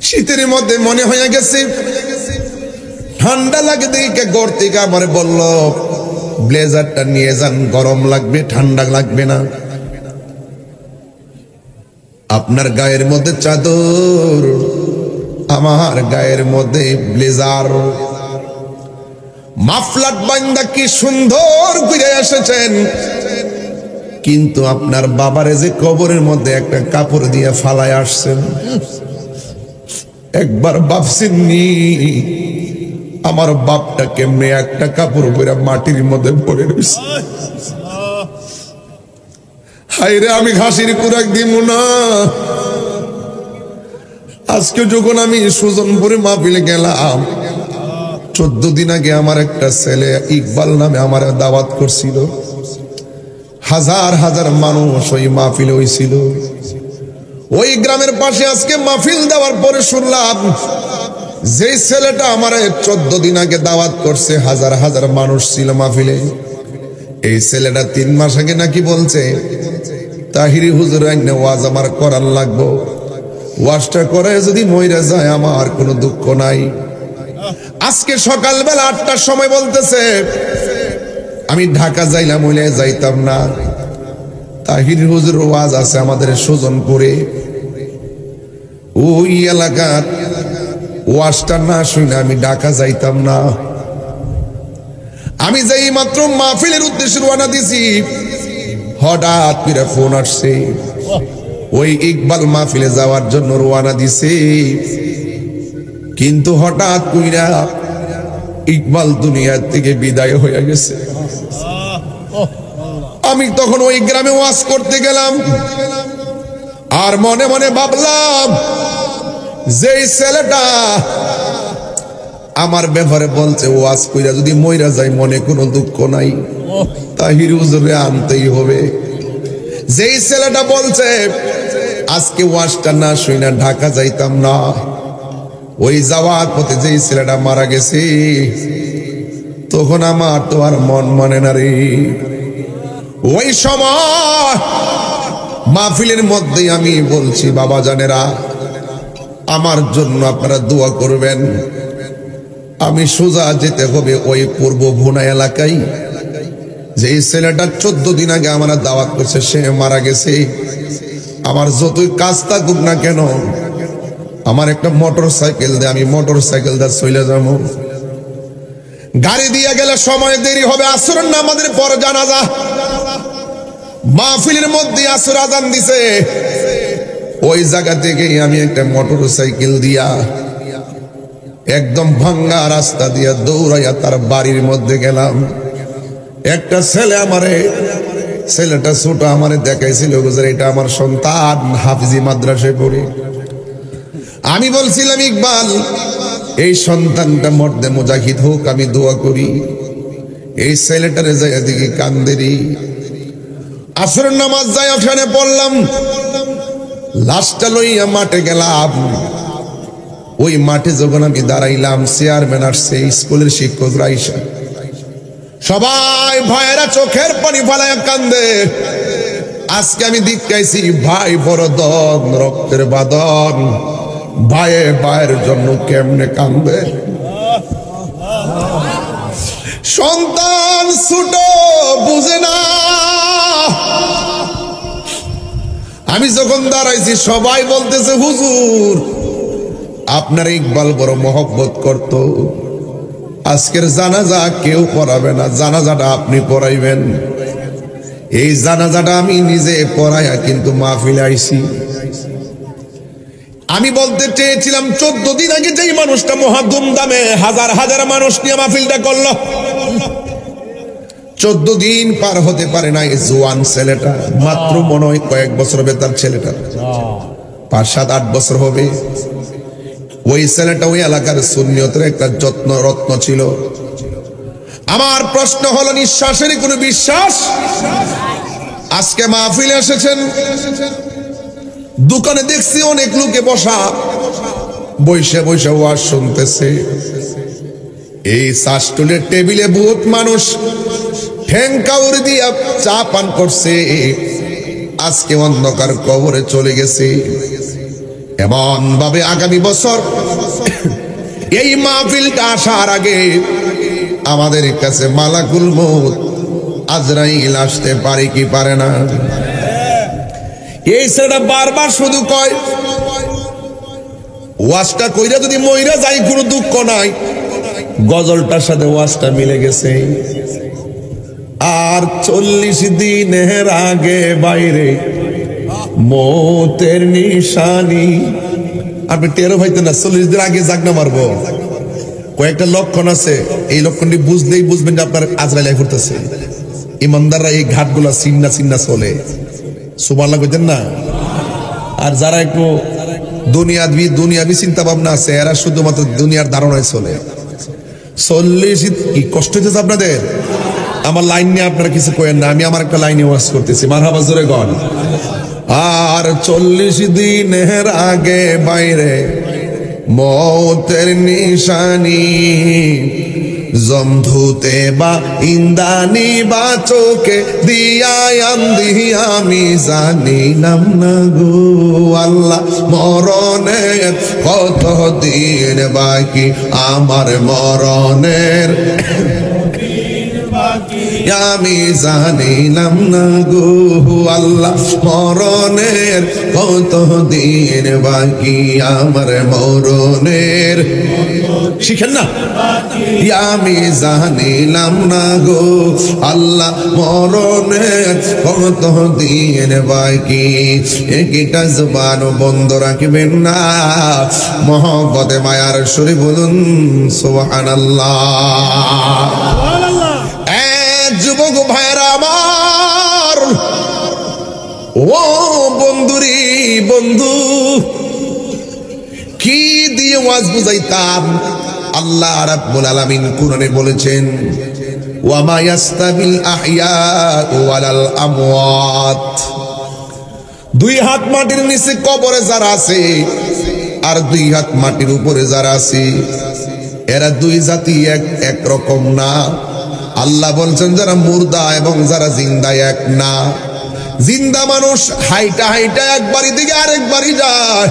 শীতের মধ্যে মনে হয়ে গেছে ঠান্ডা লাগে, দেখে ঘর থেকে আমার বলল ব্লেজারটা নিয়ে যান, গরম লাগবে, ঠান্ডা লাগবে না। আপনার গায়ের মধ্যে চাদর, আমার গায়ের মধ্যে ব্লেজার। মাফলার বান্দা কি সুন্দর ঘুরে এসেছেন, কিন্তু আপনার বাবারে যে কবরের মধ্যে একটা কাপড় দিয়ে ফালায় আসছেন, একবার ভাবছেননি আমার বাপটা কেমনে একটা কাপড় পরে মাটির মধ্যে পড়ে রয়েছে? হায়রে, আমি ঘাসির কুরাক দিব না। আজকে যখন আমি সুজনপুরে মাহফিলে গেলাম, 14 দিন আগে আমার একটা ছেলে ইকবাল নামে আমার দাওয়াত করছিল। হাজার হাজার মানুষ ওই মাহফিলে হইছিল। ওই গ্রামের পাশে আজকে মাহফিল দেওয়ার পরে শুনলাম যে ছেলেটা আমার 14 দিন আগে দাওয়াত করছে, হাজার হাজার মানুষ ছিল মাহফিলে, এই ছেলেটা 3 মাস আগে নাকি বলছে তাহিরি হুজুর আইনে ওয়াজ আমার করার লাগবো, ওয়াজটা করে যদি মইরা যায় আমার কোনো দুঃখ নাই। আজকে সকালবেলা 8টার সময় বলতেছে আমি ঢাকা যাইলাম, হইলে যাইতাম না, তাহির হুজুর ওয়াজ আছে আমাদের সুজনপুরে, ওই এলাকার ওয়াজটা না শুনে আমি ঢাকা যাইতাম না। আমি যাই মাত্র মাহফিলের উদ্দেশ্যে রওনা দিছি, হঠাৎ করে ফোন আসছে, ওই ইকবাল মাহফিলে যাওয়ার জন্য রওনা দিছে, কিন্তু হঠাৎ কইরা ইকবাল দুনিয়ার থেকে বিদায় হয়ে গেছে। আমি তখন ওই গ্রামে ওয়াজ করতে গেলাম, আর মনে মনে ভাবলাম যে ছেলেটা আমার ব্যাপারে বলছে ওয়াজ কইরা যদি মইরা যায় মনে কোনো দুঃখ নাই, তাহির হুজুরে আনতেই হবে। যেই ছেলেটা বলছে আজকে ওয়াজটা না শুইনা ঢাকা যাইতাম না, ওই যাওয়ার পথে যেই ছেলেটা মারা গেছে, তখন আমার তো আর মন মানে না রে। ওই সময় মাহফিলের মধ্যে আমি বলছি বাবা জানেরা আমার জন্য আপনারা দোয়া করবেন, আমি সোজা যেতে হবে ওই পূর্ব ভুনা এলাকায়, যে ছেলেটা 14 দিন আগে আমার দাওয়াত করছে সে মারা গেছে। আমার যতই কাজ থাকুক না কেন, আমার একটা মোটর সাইকেল দিয়ে আমি মোটর সাইকেল দিয়ে চলে যাব। গাড়ি দিয়ে গেলে সময় দেরি হবে, আসরের নামাজের পর জানাজা। মাহফিলের মধ্যে আসর আজান দিছে, ওই জায়গা থেকে আমি একটা মোটর সাইকেল দিয়া একদম ভাঙ্গা রাস্তা দিয়া দৌড়াইয়া তার বাড়ির মধ্যে গেলাম। একটা ছেলে আমারে, ছেলেটা ছোট আমারে দেখাইছিল এটা আমার সন্তান, হাফিজি মাদ্রাসায় পড়ে। আমি বলছিলাম ইকবাল এই সন্তানটা মর্দে মুজাহিদ হোক, আমি দোয়া করি। এই ছেলেটারে যাই দিকে কান্দেরি। আসরের নামাজ যাই ওখানে পড়লাম, লাশটা লইয়া মাঠে গেলাম। ওই মাঠে যখন আমি দাঁড়াইলাম, চেয়ারম্যান আসছে, স্কুলের শিক্ষকরা আইসা, সবাই ভাইয়েরা চোখের পানি ফালাইয়া কান্দে। আজকে আমি দেখাইছি ভাই বরদন রক্তের বাদন, ভাইয়ে ভাইয়ের জন্য কেমনে কান্দে। সন্তান ছোট বুঝে না। আমি যখন দাঁড়াইছি সবাই বলতেছে হুজুর আপনার ইকবাল বড় মহব্বত করত, আজকের জানাজা কেউ পড়াবে না, জানাজাটা আপনি পড়াইবেন। এই জানাজাটা আমি নিজে পড়াইয়া কিন্তু মাহফিলে আইছি। আমি বলতে চেয়েছিলাম 14 দিন আগে যেই মানুষটা মহা ধুমধামে হাজার হাজার মানুষ নিয়ে মাহফিলটা করলো, 14 দিন পার হতে পারে না, এই জোয়ান ছেলেটা মাত্র মনে হয় কয়েক বছর হবে তার ছেলেটা, 5-7-8 বছর হবে। ওই ছেলেটা ওই এলাকার সুন্নিয়তের একটা যত্ন রত্ন ছিল। আমার প্রশ্ন হলো নিঃশ্বাসেরই কোনো বিশ্বাস? আজকে মাহফিলে এসেছেন, দোকানে দেখছি অনেক লোকে বসা, বৈশা বৈশা ওয়াজ শুনতেছে। এই চাষটুলের টেবিলে বহুত মানুষ ঠ্যাং কাউরি দিয়া চা পান করছে, আজকে অন্ধকার কবরে চলে গেছে। এমন ভাবে আগামী বছর এই মাহফিলটা আসার আগে আমাদের কাছে মালাকুল মউত আজরাইল আসতে পারে কি পারে না? এই ছেলেটা বারবার শুধু কয় ওয়াজটা কইরা যদি মইরা যাই কোনো দুঃখ নাই। গজলটার সাথে ওয়াজটা মিলে গেছে। আর 40 দিনের আগে বাইরে মৌতের নিশানি। আপনি টেরো ভাইতেন না 40 দিন আগে জাগনা মারবো। কয়েকটা লক্ষণ আছে, এই লক্ষণটি বুঝলেই বুঝবেন যে আপনার আজরাইল আই পড়তেছে। ইমানদাররা এই ঘাটগুলা চিন্না চিন্না চলে, সুবহানাল্লাহ কইতেন না? আর যারা একটু দুনিয়াবি চিন্তা ভাবনা আছে, এরা শুধুমাত্র দুনিয়ার ধারণায় চলে। 40 কি কষ্ট হইতেছে আপনাদের? আমার লাইন নিয়ে আপনারা কিছু কয়েন না, আমি আমার একটা লাইনে ওয়াজ করতেছি। মারহাবা জোরে গন। আর 40 দিনের আগে বাইরে মৌতের নিশানি, জমধুতে বা ইন্দানি বা চোখে দিয়ায় আন্দি আমি জানি নাম না গো আল্লাহ মরণের কত দিন বাকি, আমার মরণের আমি জানিলাম না গো আল্লাহ মরণের কত দিন বাকি, আমার মরণের শিখেন না আমি জানিলাম না গো আল্লাহ মরণের কত দিন বাকি। একটা জবান বন্ধ রাখবেন না, মহব্বতে মায়ার সুরে বলুন সুবহানাল্লাহ। যুবক ভাইরা আমার, ও বন্ধুরি বন্ধু, কি দিয়ে ওয়াজ বুঝাইতাম? আল্লাহ রাব্বুল আলামিন কুরআনে বলেছেন ওয়া মা ইয়াস্তাবিল আহইয়া ওয়ালাল আমওয়াত। 2 হাত মাটির নিচে কবরে যারা আছে আর 2 হাত মাটির উপরে যারা আছে, এরা 2 জাতি এক রকম না। আল্লাহ বলছেন যারা মুর্দা এবং যারা জিন্দা এক না। জিন্দা মানুষ হাইটা হাইটা এক বাড়ি থেকে আরেক বাড়ি যায়,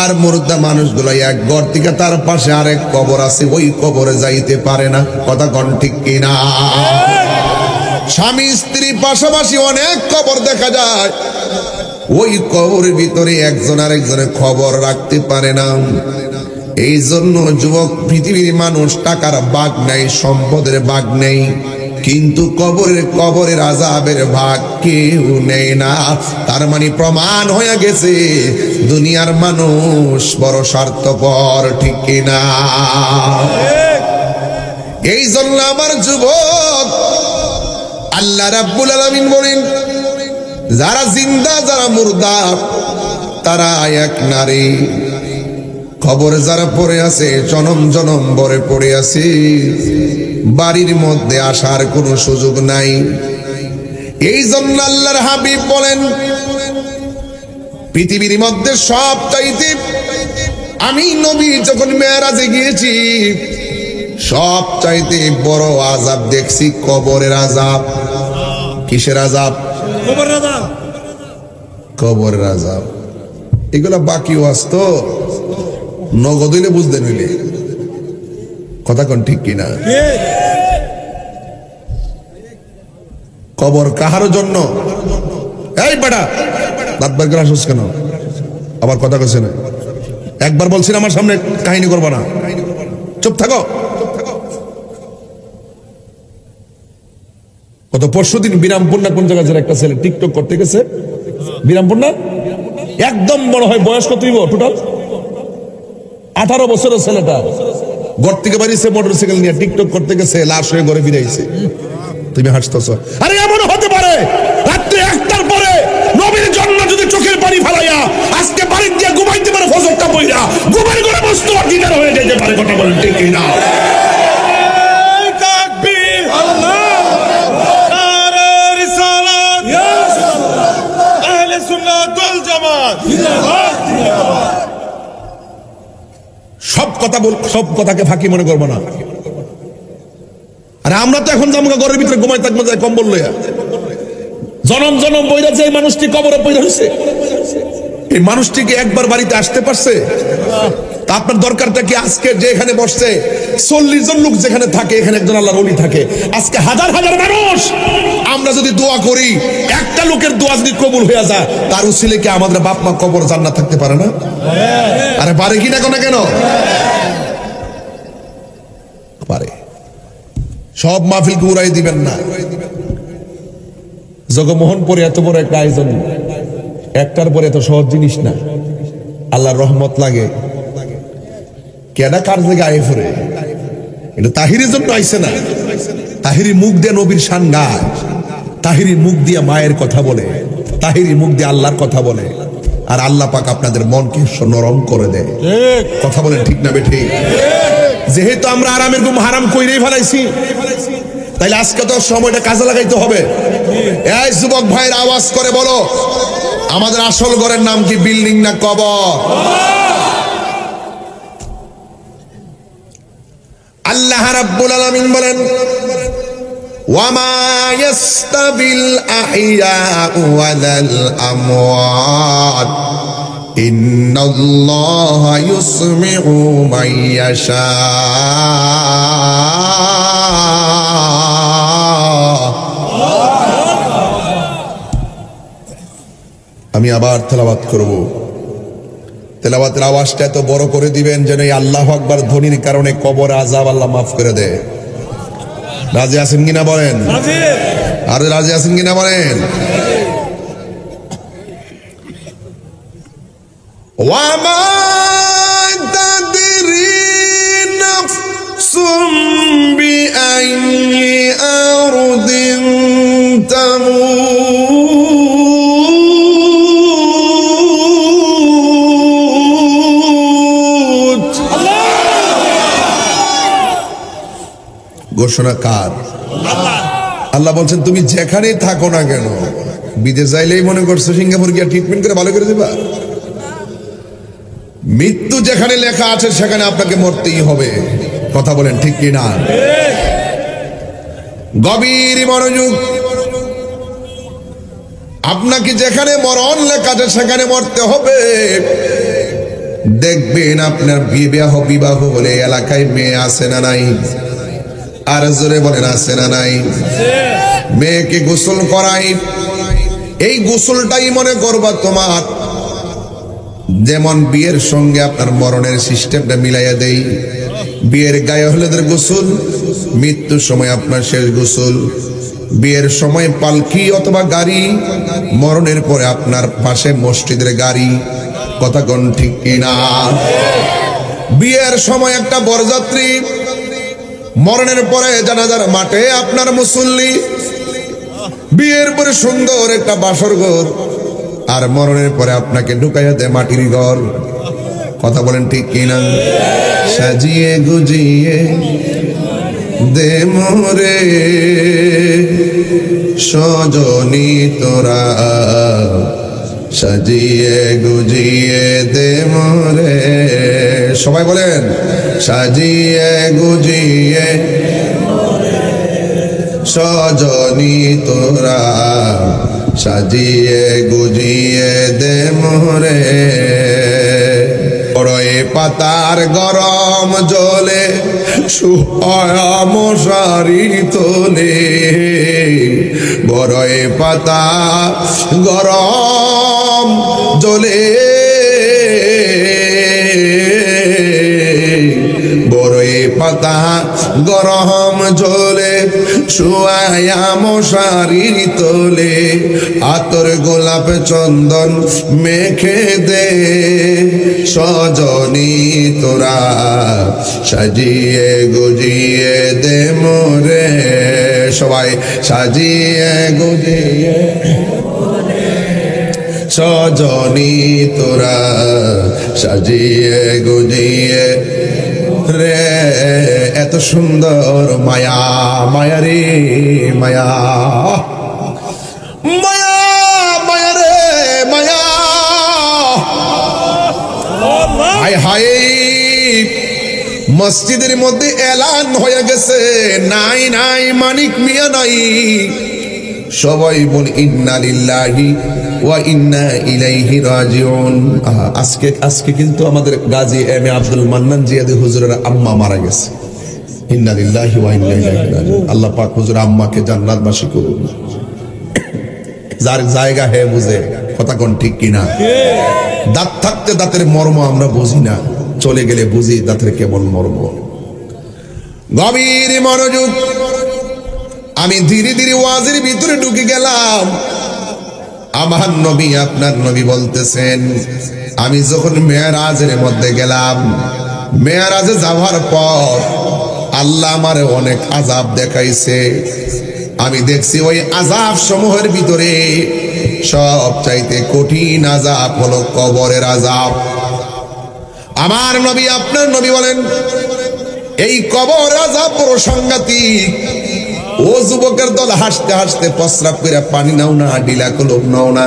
আর মুর্দা মানুষগুলো এক ঘর থেকে তার পাশে আরেক কবর আছে, ওই কবরে যাইতে পারে না। কথা কোন ঠিক কিনা? স্বামী স্ত্রী পাশাপাশি অনেক কবর দেখা যায়, ওই কবরের ভিতরে একজন আরেকজনের খবর রাখতে পারে না। এই জন্য যুবক, পৃথিবীর মানুষ টাকার ভাগ নেই, সম্পদের ভাগ নেই, কিন্তু কবরের আযাবের ভাগ কেউ নেই না। তার মানে প্রমাণ হয়ে গেছে দুনিয়ার মানুষ বড় স্বার্থপর, ঠিক কিনা? এই জন্য আমার যুবক, আল্লাহ রাব্বুল আলামিন বলেন যারা জিন্দা যারা মুর্দা তারা এক নারী। কবরে যারা পড়ে আছে জনম জনম ভরে পড়ে আছে, বাড়ির মধ্যে আসার কোনো সুযোগ নাই। এই জন্য আল্লাহর হাবিব বলেন পৃথিবীর মধ্যে সব চাইতে আমি নবী যখন মেরাজে গিয়েছি সব চাইতে বড় আযাব দেখছি কবরের আযাব। কিসের আযাব? কবরের আযাব। কবরের আযাব। এগুলা বাকি ওয়াস্ত নগদ হইলে বুঝতে নইলে। কথা কোন ঠিক কিনা? কবর কাহার জন্য? এই বেটা রাতবার করে আসছ কেন? আবার কথা কইছে না। একবার বলছিস আমার সামনে কাহিনী করবা না, চুপ থাকো। কত পরশুদিন বিরামপুর না কোন জায়গায় একটা ছেলে টিকটক করতে গেছে, বিরামপুর না, একদম বড় হয়, বয়স কত হইব টোটাল? 18 বছরের ছেলেটা ঘর থেকে বাড়িছে মোটরসাইকেল নিয়ে, টিকটক করতে গেছে, লাশ হয়ে ঘরে ফিরাইছে। তুমি হাসতেছ? আরে এমন হতে পারে রাত্রে 1টার পরে নবীর জন্য যদি চোখের পানি ফেলাইয়া আজকে বাড়ি দিয়ে ঘুমাইতে পারে, ফজরটা পড়া ঘুমের ঘরে বসতো ডিনার হয়ে যেতে পারে। কথা বলেন ঠিক কিনা? সব কথাকে ফাঁকি মনে করবো না। আরে আমরা তো এখন জামুকা ঘরের ভিতরে ঘুমাই থাকবো যায় কম্বল লইয়া। জনম জনম বইরা যে মানুষটি কবরে পড়ে হয়েছে, এই মানুষটিকে একবার বাড়িতে আসতে পারছে? আপনার দরকারটা কি? আজকে যে এখানে বসছে 40 জন লোক যেখানে থাকে, এখানে একজন আল্লাহর ওলি থাকে। আজকে হাজার হাজার মানুষ, আমরা যদি দোয়া করি, একটা লোকের দোয়া যদি কবুল হয়ে যায়, তার উসিলে কি আমাদের বাপ মা কবর জান্নাত থাকতে পারে না? আরে পারে কি না? কেন পারে। সব মাহফিলকে উড়াই দিবেন না। জগমোহনপুরে এত বড় একটা আয়োজন, একটার পরে এত সহজ জিনিস না। আল্লাহর রহমত লাগে। কেডা কার জায়গায় আয়ে ফরে? এটা তাহিরের জন্য আইছে না। তাহিরি মুখ দিয়ে নবীর শান গায়, তাহিরি মুখ দিয়ে মায়ের কথা বলে, তাহিরি মুখ দিয়ে আল্লাহর কথা বলে, আর আল্লাহ পাক আপনাদের মনকে নরম করে দেয়। কথা বলেন ঠিক না বেঠিক? যেহেতু আমরা আরামের ঘুম হারাম কইরেই ফেলাইছি, তাইলে আজকে তো সময়টা কাজে লাগাইতে হবে। এই যুবক ভাইয়ের আওয়াজ করে বলো, আমাদের আসল ঘরের নাম কি? বিল্ডিং না কবর? আল্লাহ রাব্বুল আলামিন বলেন, ওয়ামা ইয়াস্তাবিল আহইয়াউ ওয়ালাল আমওয়াত ইন্নাল্লাহা ইউসমিউ মান ইয়াশা। আমি আবার তেলাওয়াত করব। তেলাওয়াতের আওয়াজটা এত বড় করে দিবেন যেন এই আল্লাহু আকবার ধ্বনির কারণে কবর আযাব আল্লাহ মাফ করে দেয়। রাজি আছেন কিনা বলেন? আরে রাজি আছেন কিনা বলেন? ওয়ামা তাদরি নাফসুম বিআইয়ি আরদিন তামুত। ঘোষণা কার? আল্লাহ বলছেন, তুমি যেখানেই থাকো না কেন, বিদেশ যাইলেই মনে করছো সিঙ্গাপুর গিয়ে ট্রিটমেন্ট করে ভালো করে দিবা? মৃত্যু যেখানে লেখা আছে সেখানে আপনাকে মরতেই হবে। কথা বলেন ঠিক কি না? গভীর মনোযোগ। আপনাকে যেখানে মরণ লেখা আছে সেখানে মরতে হবে। দেখবেন আপনার বিবাহ বলে এলাকায় মেয়ে আছে না নাই? আর জোরে বলেন আছে না নাই? মেয়েকে গোসল করাই, এই গোসলটাই মনে করবা তোমার। যেমন বিয়ের সঙ্গে আপনার মরণের সিস্টেমটা মিলাইয়া দেই। বিয়ের গায়ে হলুদের গোসল, মৃত্যুর সময় আপনার শেষ গোসল। বিয়ের সময় পালকি অথবা গাড়ি, মরণের পরে আপনার পাশে মসজিদের গাড়ি। কথা কোন ঠিক কিনা? বিয়ের সময় একটা বরযাত্রী, মরণের পরে জানাজার মাঠে আপনার মুসল্লি। বিয়ের পরে সুন্দর একটা বাসর ঘর, আর মরণের পরে আপনাকে ঢুকাইয়া দেয় মাটির ঘর। কথা বলেন ঠিক কিনা? সাজিয়ে গুজিয়ে দে মোরে সজনী তোরা, সাজিয়ে গুজিয়ে দে মোরে। সবাই বলেন, সাজিয়ে গুজিয়ে সজনী তোরা, সাজিয়ে গুজিয়ে দে মোরে। বড়ই পাতার গরম জলে শুয়া মশারি তোলে। বড়ই পাতা গরম জলে, বড়ই পাতা গরম জলে শুয়া মশারি তোলে। আতর গোলাপ চন্দন মেখে দে সজনী তোরা, সাজিয়ে গুজিয়ে দে মোরে। সবাই সাজিয়ে গুজিয়ে সজনী তোরা, সাজিয়ে গুজিয়ে রে। এত সুন্দর মায়া, মায়া রে মায়া, মায়া মায়া রে মায়া। হায় হায়, মসজিদের মধ্যে এলান হয়ে গেছে, নাই নাই মানিক মিয়া নাই। সবাই বলি ইন্না লিল্লাহি ওয়া ইন্না ইলাইহি রাজিউন। আজকে কিন্তু আমাদের গাজী এম এ আব্দুল মান্নান জিয়াদি হুজুরের আম্মা মারা গেছে। ইন্না লিল্লাহি ওয়া ইন্না ইলাইহি রাজিউন। আল্লাহ পাক হুজুর আম্মাকে জান্নাতবাসী করুন। যার জায়গা হে বুঝে, কথা কোন ঠিক কিনা? দাঁত থাকতে দাঁতের মর্ম আমরা বুঝি না, চলে গেলে বুঝি দাঁতের কেমন মর্ম। গভীর মনোযোগ। আমি ধীরে ধীরে ওয়াজের ভিতরে ঢুকে গেলাম। আমার নবী, আপনার নবী বলতেছেন, আমি যখন মেরাজের মধ্যে গেলাম, মেরাজে যাওয়ার পর আল্লাহ আমার অনেক আযাব দেখাইছে। আমি দেখছি ওই আযাব সমূহের ভিতরে সব চাইতে কঠিন আযাব হলো কবরের আযাব। আমার নবী, আপনার নবী বলেন, এই কবর আযাব বড় সাংঘাতিক। ও যুবকের দল, হাসতে হাসতে প্রস্রাব করে পানি নাও না, ডিলা কলম নাও না।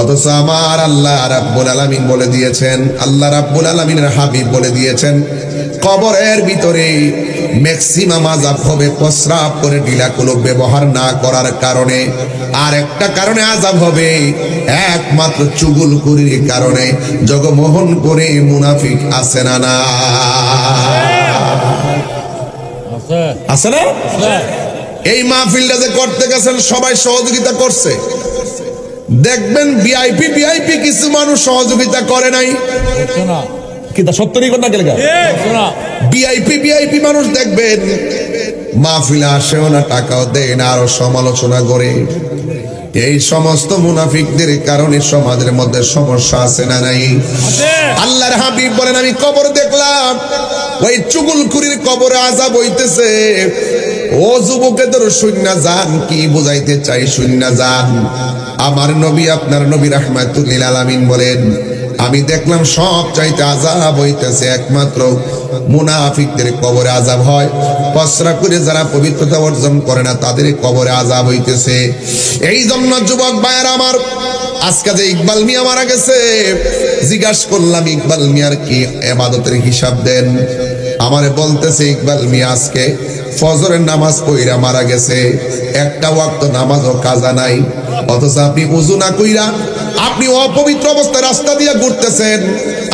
অথচ আমার আল্লাহ রাব্বুল আলামিন বলে দিয়েছেন, আল্লাহ রাব্বুল আলামিনের হাবিব বলে দিয়েছেন, কবরের ভিতরে ম্যাক্সিমাম আযাব হবে প্রস্রাব করে ডিলা কলম ব্যবহার না করার কারণে। আর একটা কারণে আযাব হবে একমাত্র চুগলখুরির কারণে। জগমোহন করে মুনাফিক আছে না? না আছে না? এই মাহফিলটা যে করতে গেছেন সবাই সহযোগিতা করছে। দেখবেন ভিআইপি কিছু মানুষ সহযোগিতা করে নাই, কিন্তু সত্যি কথা গেলে ভিআইপি মানুষ দেখবেন মাহফিলে আসেও না, টাকাও দেয় না, আরো সমালোচনা করে। এই সমস্ত মুনাফিকদের কারণে সমাজের মধ্যে সমস্যা আছে না নাই? আল্লাহর হাবিব বলেন, আমি কবর দেখলাম, ওই চুগলখুরির কবরে আযাব হইতেছে। ও যুবকেদের শূন্য যান, কি বুঝাইতে চাই শূন্য যান। আমার নবী, আপনার নবী রাহমাতুল্লিল আলামিন বলেন, আমি দেখলাম সব চাইতে আযাব হইতেছে একমাত্র মুনাফিকদের কবরে আযাব হয়। প্রস্রাব করে যারা পবিত্রতা অর্জন করে না তাদের কবরে আযাব হইতেছে। এই জন্য যুবক ভাইয়েরা আমার, আজকে যে ইকবাল মিয়া মারা গেছে, জিজ্ঞাসা করলাম ইকবাল মিয়ার কি ইবাদতের হিসাব দেন? আমারে বলতেছে ইকবাল মিয়া আজকে ফজরের নামাজ পড়া মারা গেছে, একটা ওয়াক্ত নামাজও কাজা নাই। অথচ আপনি ওযু না কইরা আপনি অপবিত্র অবস্থায় রাস্তা দিয়ে ঘুরতেছেন।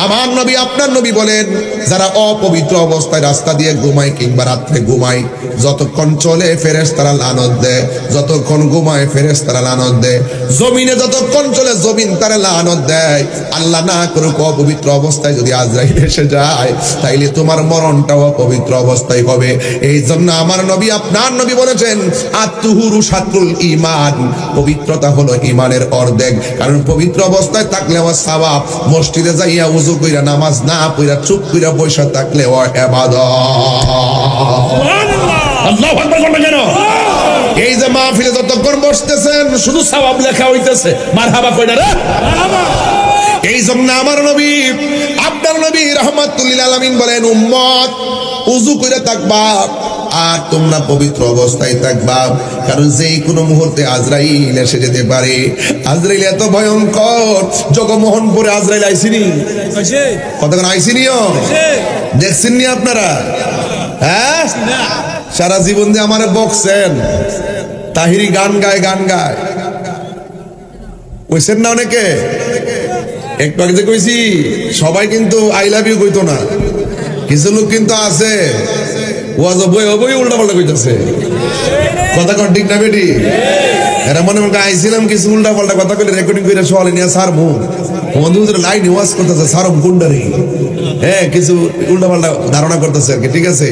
আমার নবী, আপনার নবী বলেন, যারা অপবিত্র অবস্থায় রাস্তা দিয়ে ঘুমায় কিংবা রাত্রে ঘুমায়, যতক্ষণ চলে ফেরেশতারা লানত দেয়, যতক্ষণ ঘুমায় ফেরেশতারা লানত দেয়, জমিনে যতক্ষণ চলে জমিন তারা লানত দেয়। আল্লাহ না করুক অপবিত্র অবস্থায় যদি আজরাইল এসে যায়, তাইলে তোমার মরণটাও অপবিত্র অবস্থায় হবে। এই জন্য আমার নবী, আপনার নবী বলেছেন, আত-তুহুরু শাতরুল ঈমান, পবিত্রতা হলো ঈমানের অর্ধেক। কারণ পবিত্র অবস্থায় থাকলে আমার সওয়াব, মসজিদে যাইয়া ওযু কইরা নামাজ না পড়া চুপ কইরা বসে থাকলে ও ইবাদত। সুবহানাল্লাহ, আল্লাহু আকবার বলবেন কেন? এই যে মাহফিলে যতক্ষণ বসতেছেন শুধু সওয়াব লেখা হইতেছে, মারহাবা কইরা রে মারহাবা। এই জন্য আমার নবী, আপনার নবী রাহমাতুল্লিল আলামিন বলেন, উম্মত ওযু কইরা থাকবা আর তোমরা পবিত্র অবস্থায় থাকবা, কারণ যেই কোনো মুহূর্তে আজরাইল এসে যেতে পারে। আজরাইল এত ভয়ঙ্কর, জগমোহনপুরে আজরাইল আইসিনি, কতক্ষণ আইসিনিও দেখছেননি আপনারা? হ্যাঁ, সারা জীবন দিয়ে আমারে বকছেন, তাহিরি গান গায় কইছেন না অনেকে। একটু আগে যে কইছি, সবাই কিন্তু আই লাভ ইউ কইতো না, কিছু লোক কিন্তু আছে উল্টা পাল্টা কইতেছে, কথা কন ঠিক না বেটি? এরা মনে মনে আইছিলাম কিছু উল্টা পাল্টা কথা কইলে রেকর্ডিং করে সকালে নিয়ে সারমু, লাইন ওয়াজ করতেছে সারম কুন্ডারি, হ্যাঁ কিছু উল্টা পাল্টা ধারণা করতেছে আর কি। ঠিক আছে,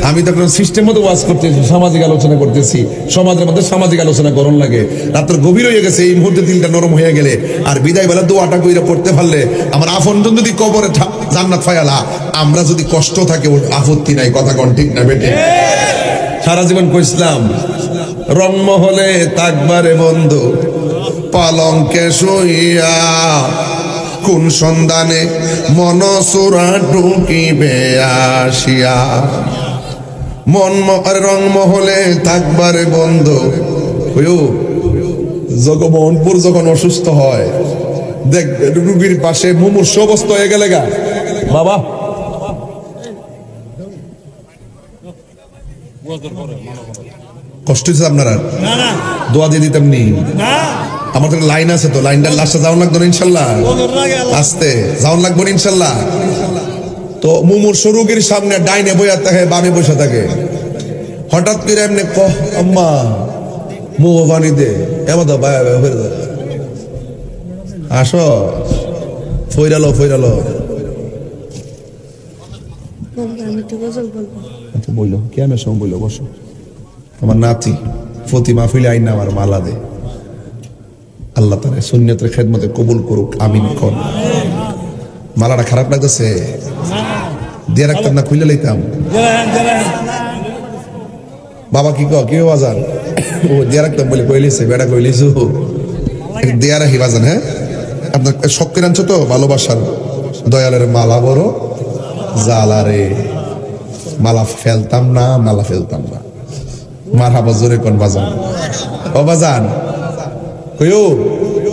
আমি তো সিস্টেম মতো ওয়াজ করতেছি, সামাজিক আলোচনা করতেছি, সমাজের মধ্যে সামাজিক আলোচনা গরম লাগে। রাত্র গভীর হয়ে গেছে, এই মুহূর্তে দিলটা নরম হয়ে গেলে আর বিদায় বেলা দোয়াটা কইরা পড়তে পারলে আমার আপনজন যদি কবরে জান্নাত পায়ালা, আমরা যদি কষ্ট থাকে আপত্তি নাই, কথা কন ঠিক না বেটে? সারা জীবন কইছিলাম রংমহলে থাকবারে বন্ধু, পালঙ্কে শুইয়া কোন সন্ধানে মন সুরা ঢুকিবে আসিয়া। রংমহলে থাকবারে বন্ধু, জগমোহনপুর যখন অসুস্থ হয়, দেখবে রুগীর পাশে মুমূর্ষু অবস্থা হয়ে গেলে গা বাবা, কষ্ট হয়েছে আপনারা? দোয়া দিয়ে দিতাম নি? আমার তো লাইন আছে, তো লাইনটার লাস্টে যাওয়ান লাগতো না ইনশাল্লাহ? আসতে যাওয়ান লাগবো না ইনশাল্লাহ? তো মুমূর্ষু রোগীর সামনে ডাইনে বইয়া থাকে, বামে বসে থাকে। হঠাৎ করে এমনি আম্মা মুখ পানি দে, এমন আসো, ফইরালো ফইরালো। আচ্ছা বললো কেন সব বললো, বসো। আমার নাতি ফতি মাহফিলে আইন না আমার মালা দে। আল্লাহ তাআলা সুন্নাতের খেদমতে কবুল করুক, আমিন কোন। মালাটা খারাপ লাগতেছে? দিয়ে রাখতাম না, খুলে লইতাম? বাবা কি কি বাজান ও দিয়ে রাখতাম বলে কইলিছে, বেড়া কইলিছু দিয়া রাখি বাজান। হ্যাঁ, আপনার শখের আনছো তো, ভালোবাসার দয়ালের মালা বড় জালা রে। মালা ফেলতাম না, মালা ফেলতাম না। মারহাবা জোরে কোন বাজান। ও বাজান কইও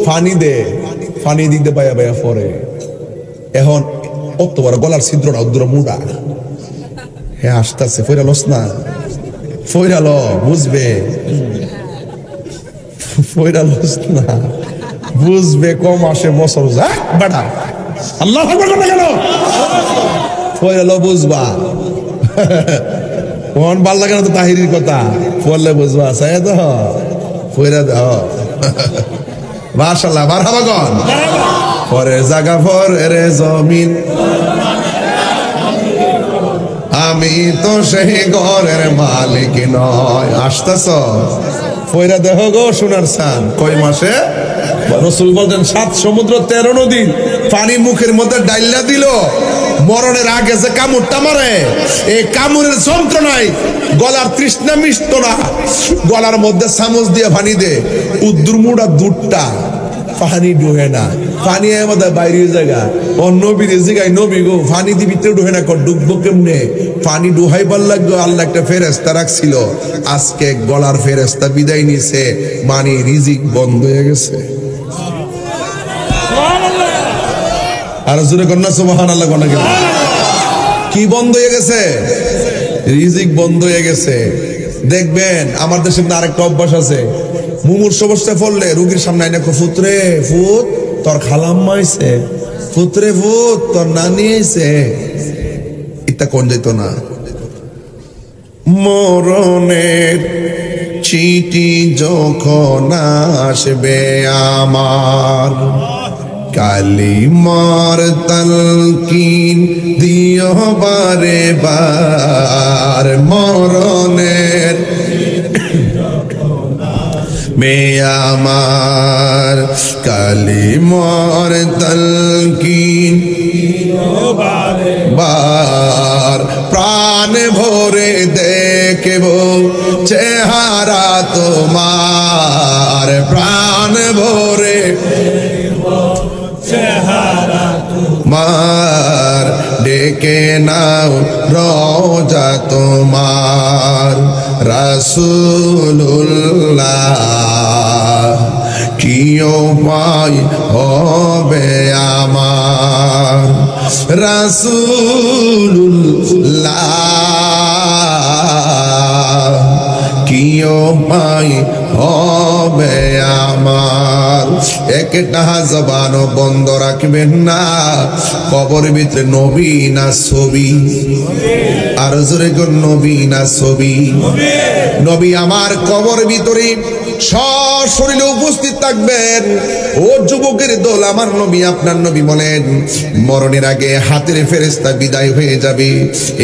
পানি দে, পানি দিতে পায়া পায়া পরে। এখন অত বড় গলার ছিদ্রটা উদ্র মুডা। হ্যাঁ আসতেছে, ফইরালোস না, ফইরালো বুঝবে, ফইরালোস না বুঝবে। কম আসে বছর যা বেটা, আল্লাহ আকবার করতে গেল, ফইরালো বুঝবা। কোন ভাল লাগে না তো তাহিরির কথা, পড়লে বুঝবা। চাই তো ফইরা দাও। মাশাআল্লাহ, মারহাবা কোন। পরে জায়গা পরে জমিন, আমি তো সেই ঘরের মালিক নয়। আসতেছ ফইরা দেহ গো সোনার সান। কয় মাসে? রাসূল বলেন 7 সমুদ্র 13 নদী পানি মুখের মধ্যে ডাইলা দিল। মরণের আগে যে কামড়টা মারে, এই কামড়ের যন্ত্রণায় গলার তৃষ্ণা মিষ্ট না। গলার মধ্যে চামচ দিয়ে পানি দে, উদ্দুরমুড়া দুধটা পানি ডুহে না, পানি আমাদের বাইরের জায়গা। ও নবীর জায়গায় নবী গো পানি দি ভিতরে ডুহে না, ডুববো কেমনে? পানি ডুহাইবার লাগতো। আল্লাহ একটা ফেরেস্তা রাখছিল, আজকে গলার ফেরেস্তা বিদায় নিছে, মানে রিজিক বন্ধ হয়ে গেছে। আর জোরে কন্যা সুবহানাল্লাহ কন্যা। কি বন্ধ হয়ে গেছে? রিজিক বন্ধ হয়ে গেছে। দেখবেন আমার দেশে আরেকটা অভ্যাস আছে, মুমূর্ষু অবস্থায় পড়লে রোগীর সামনে আইনা ফুতরে ফুত তোর খালাম্মা আইছে, ফুতরে ফুত তোর নানি আইছে। এটা কোন যেত না। মরণের চিঠি যখন আসবে আমার, কালিমার তালকিন দিও বারে বার। মরণের মে আমার, কালিমার তালকিন বার। প্রাণ ভরে দেখব চেহারা তোমার, প্রাণ ভরে মার। ডেকে নাও রোজা তোমার, রাসূলুল্লাহ কি উপায় হবে আমার, রাসূলুল্লাহ কি উপায় হবে আমার। একটা জবানও বন্ধ রাখবেন না, কবর ভিতরে নবী না ছবি? আর জোরে কোন নবী না ছবি? নবী আমার কবর ভিতরে সশরীরে উপস্থিত থাকবেন। ও যুবকের দল, আমার নবী আপনার নবী বলেন, মরণের আগে হাতের ফেরেশতা বিদায় হয়ে যাবে।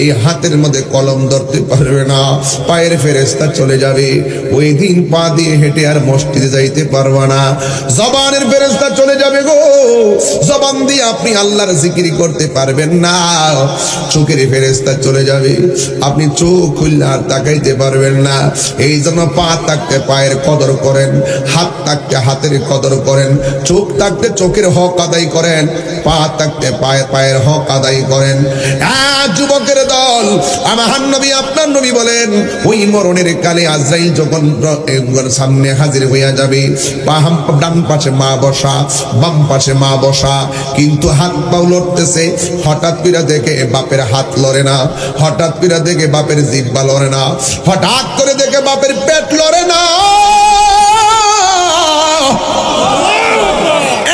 এই হাতের মধ্যে কলম ধরতে পারবে না, পায়ের ফেরেশতা চলে যাবে। ওই দিন পা দিয়ে হেঁটে আর মসজিদে যাইতে পারবে না। জবানের ফেরেশতা চলে যাবে গো, জবান দিয়ে আপনি আল্লাহর জিকির করতে পারবেন না। চোখের ফেরেশতা চলে যাবে, আপনি চোখ খুললে আর তাকাইতে পারবেন না। এই জন্য পা থাকতে পায়ের কদম কদর করেন, হাত থাকতে হাতের কদর করেন, চোখ থাকতে চোখের হক আদায় করেন, পা থাকতে পায়ের হক আদায় করেন। যুবকের দল, আমার নবী আপনার নবী বলেন ওই মরণের কালে আজরাইল যখন সামনে হাজির হইয়া যাবে, ডান পাশে মা বসা, বাম পাশে মা বসা, কিন্তু হাত পাও লড়তেছে। হঠাৎ করে দেখে বাপের হাত লড়ে না, হঠাৎ করে দেখে বাপের জিহ্বা লড়ে না, হঠাৎ করে দেখে বাপের পেট লড়ে না।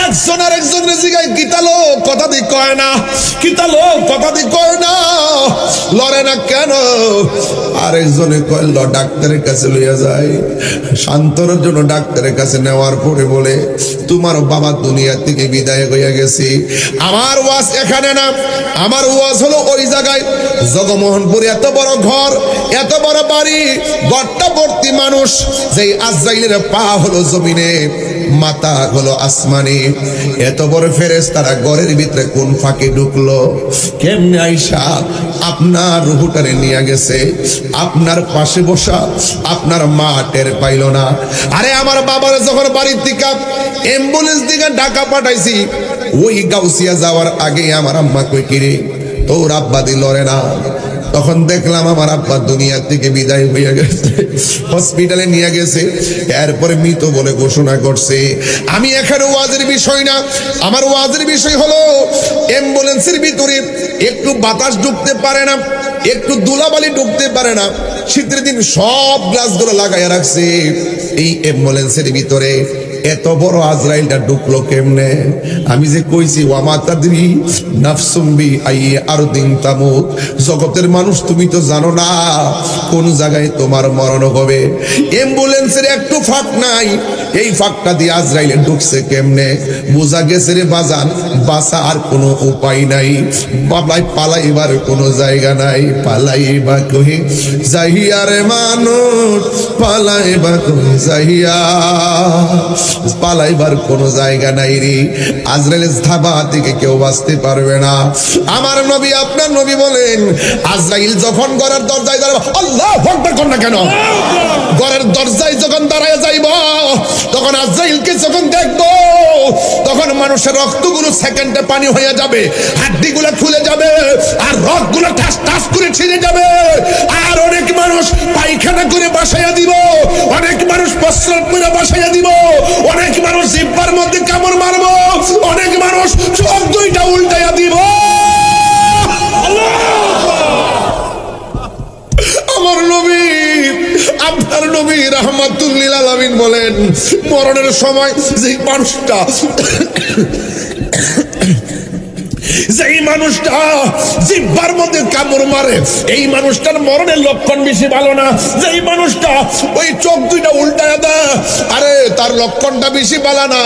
একজন আর একজনের জিগায় কিতালো কথা দি কয় না, কিতালো কথা দি কয় না, লড়ে না কেন? আরেকজনে কইল ডাক্তারের কাছে লইয়া যায়। শান্তর জন্য ডাক্তারের কাছে নেওয়ার পরে বলে তোমার বাবা দুনিয়া থেকে বিদায় হইয়া গেছে। আমার ওয়াজ এখানে না, আমার ওয়াজ হলো ওই জায়গায়। জগমোহনপুরে এত বড় ঘর, এত বড় বাড়ি, ঘরটা ভর্তি মানুষ। যেই আজরাইলের পা হলো জমিনে, মাথা হলো আসমানে, এত বড় ফেরেশতারা ঘরের ভিতরে কোন ফাঁকে ঢুকলো, কেমনে আইসা আপনার রুহুটারে নিয়ে গেছে? আপনার পাশে বসা আপনার মা টের পাইল না। আরে আমার বাবার যখন বাড়ির থেকে অ্যাম্বুলেন্স দিকে ঢাকা পাঠাইছি, ওই গাউসিয়া যাওয়ার আগে আমার আম্মা কই কিরে তোর আব্বা দি লড়ে না। তখন দেখলাম আমার আব্বা দুনিয়া থেকে বিদায় হইয়া গেছে, হসপিটালে নিয়ে গেছে, এরপরে মৃত বলে ঘোষণা করছে। আমি এখানে ওয়াজের বিষয় না, আমার ওয়াজের বিষয় হলো অ্যাম্বুলেন্সের ভিতরে একটু বাতাস ঢুকতে পারে না, একটু ধুলাবালি ঢুকতে পারে না। শীতের দিন সব গ্লাসগুলো লাগাইয়া রাখছে। এই অ্যাম্বুলেন্সের ভিতরে এত বড় আজরাইলটা ঢুকলো কেমনে? আমি যে কইছি ওয়ামা তাদরি নাফসুম বি আই আরদিন তামুত, জগতের মানুষ তুমি তো জানো না কোন জায়গায় তোমার মরণ হবে। অ্যাম্বুলেন্সের একটু ফাঁক নাই, এই ফাঁকটা দিয়ে আজরাইলে ঢুকছে কেমনে? বোঝা গেছে রে বাজান, বাঁচা আর কোনো উপায় নাই, বাবাই পালাইবার কোনো জায়গা নাই। পালাইবা কহি যাইয়া রে মানুষ, পালাইবা কহি যাইয়া, পালাইবার কোন জায়গা নাই রে। আজরাইলের ধাবা থেকে কেউ বাঁচতে পারবে না। আমার নবী আপনার নবী বলেন আজরাইল যখন ঘরের দরজায় দাঁড়াবে, আল্লাহু আকবার কর না কেন? ঘরের দরজায় যখন দাঁড়ায় যাইব, তখন আজরাইলকে যখন দেখবো, তখন মানুষের রক্তগুলো সেকেন্ডে পানি হয়ে যাবে, হাড্ডিগুলো খুলে যাবে, আর রক্তগুলো ঠাস ঠাস করে ছিঁড়ে যাবে। আর অনেক মানুষ পায়খানা করে বাসাইয়া দিব, অনেক মানুষ প্রস্রাব করে বাসাইয়া দিব, অনেক মানুষ জিহ্বার মধ্যে কামড় মারবো, অনেক মানুষ চোখ দুইটা উল্টাইয়া দিব। আমার নবী আপনার নবী রাহমাতুল লিল আলামিন বলেন মরণের সময় যে মানুষটা যেই মানুষটা জিহ্বার মধ্যে কামড় মারে, এই মানুষটার মরণের লক্ষণ বেশি ভালো না। যেই মানুষটা ওই চোখ দুইটা উল্টায়া দেয়, আরে তার লক্ষণটা বেশি ভালো না।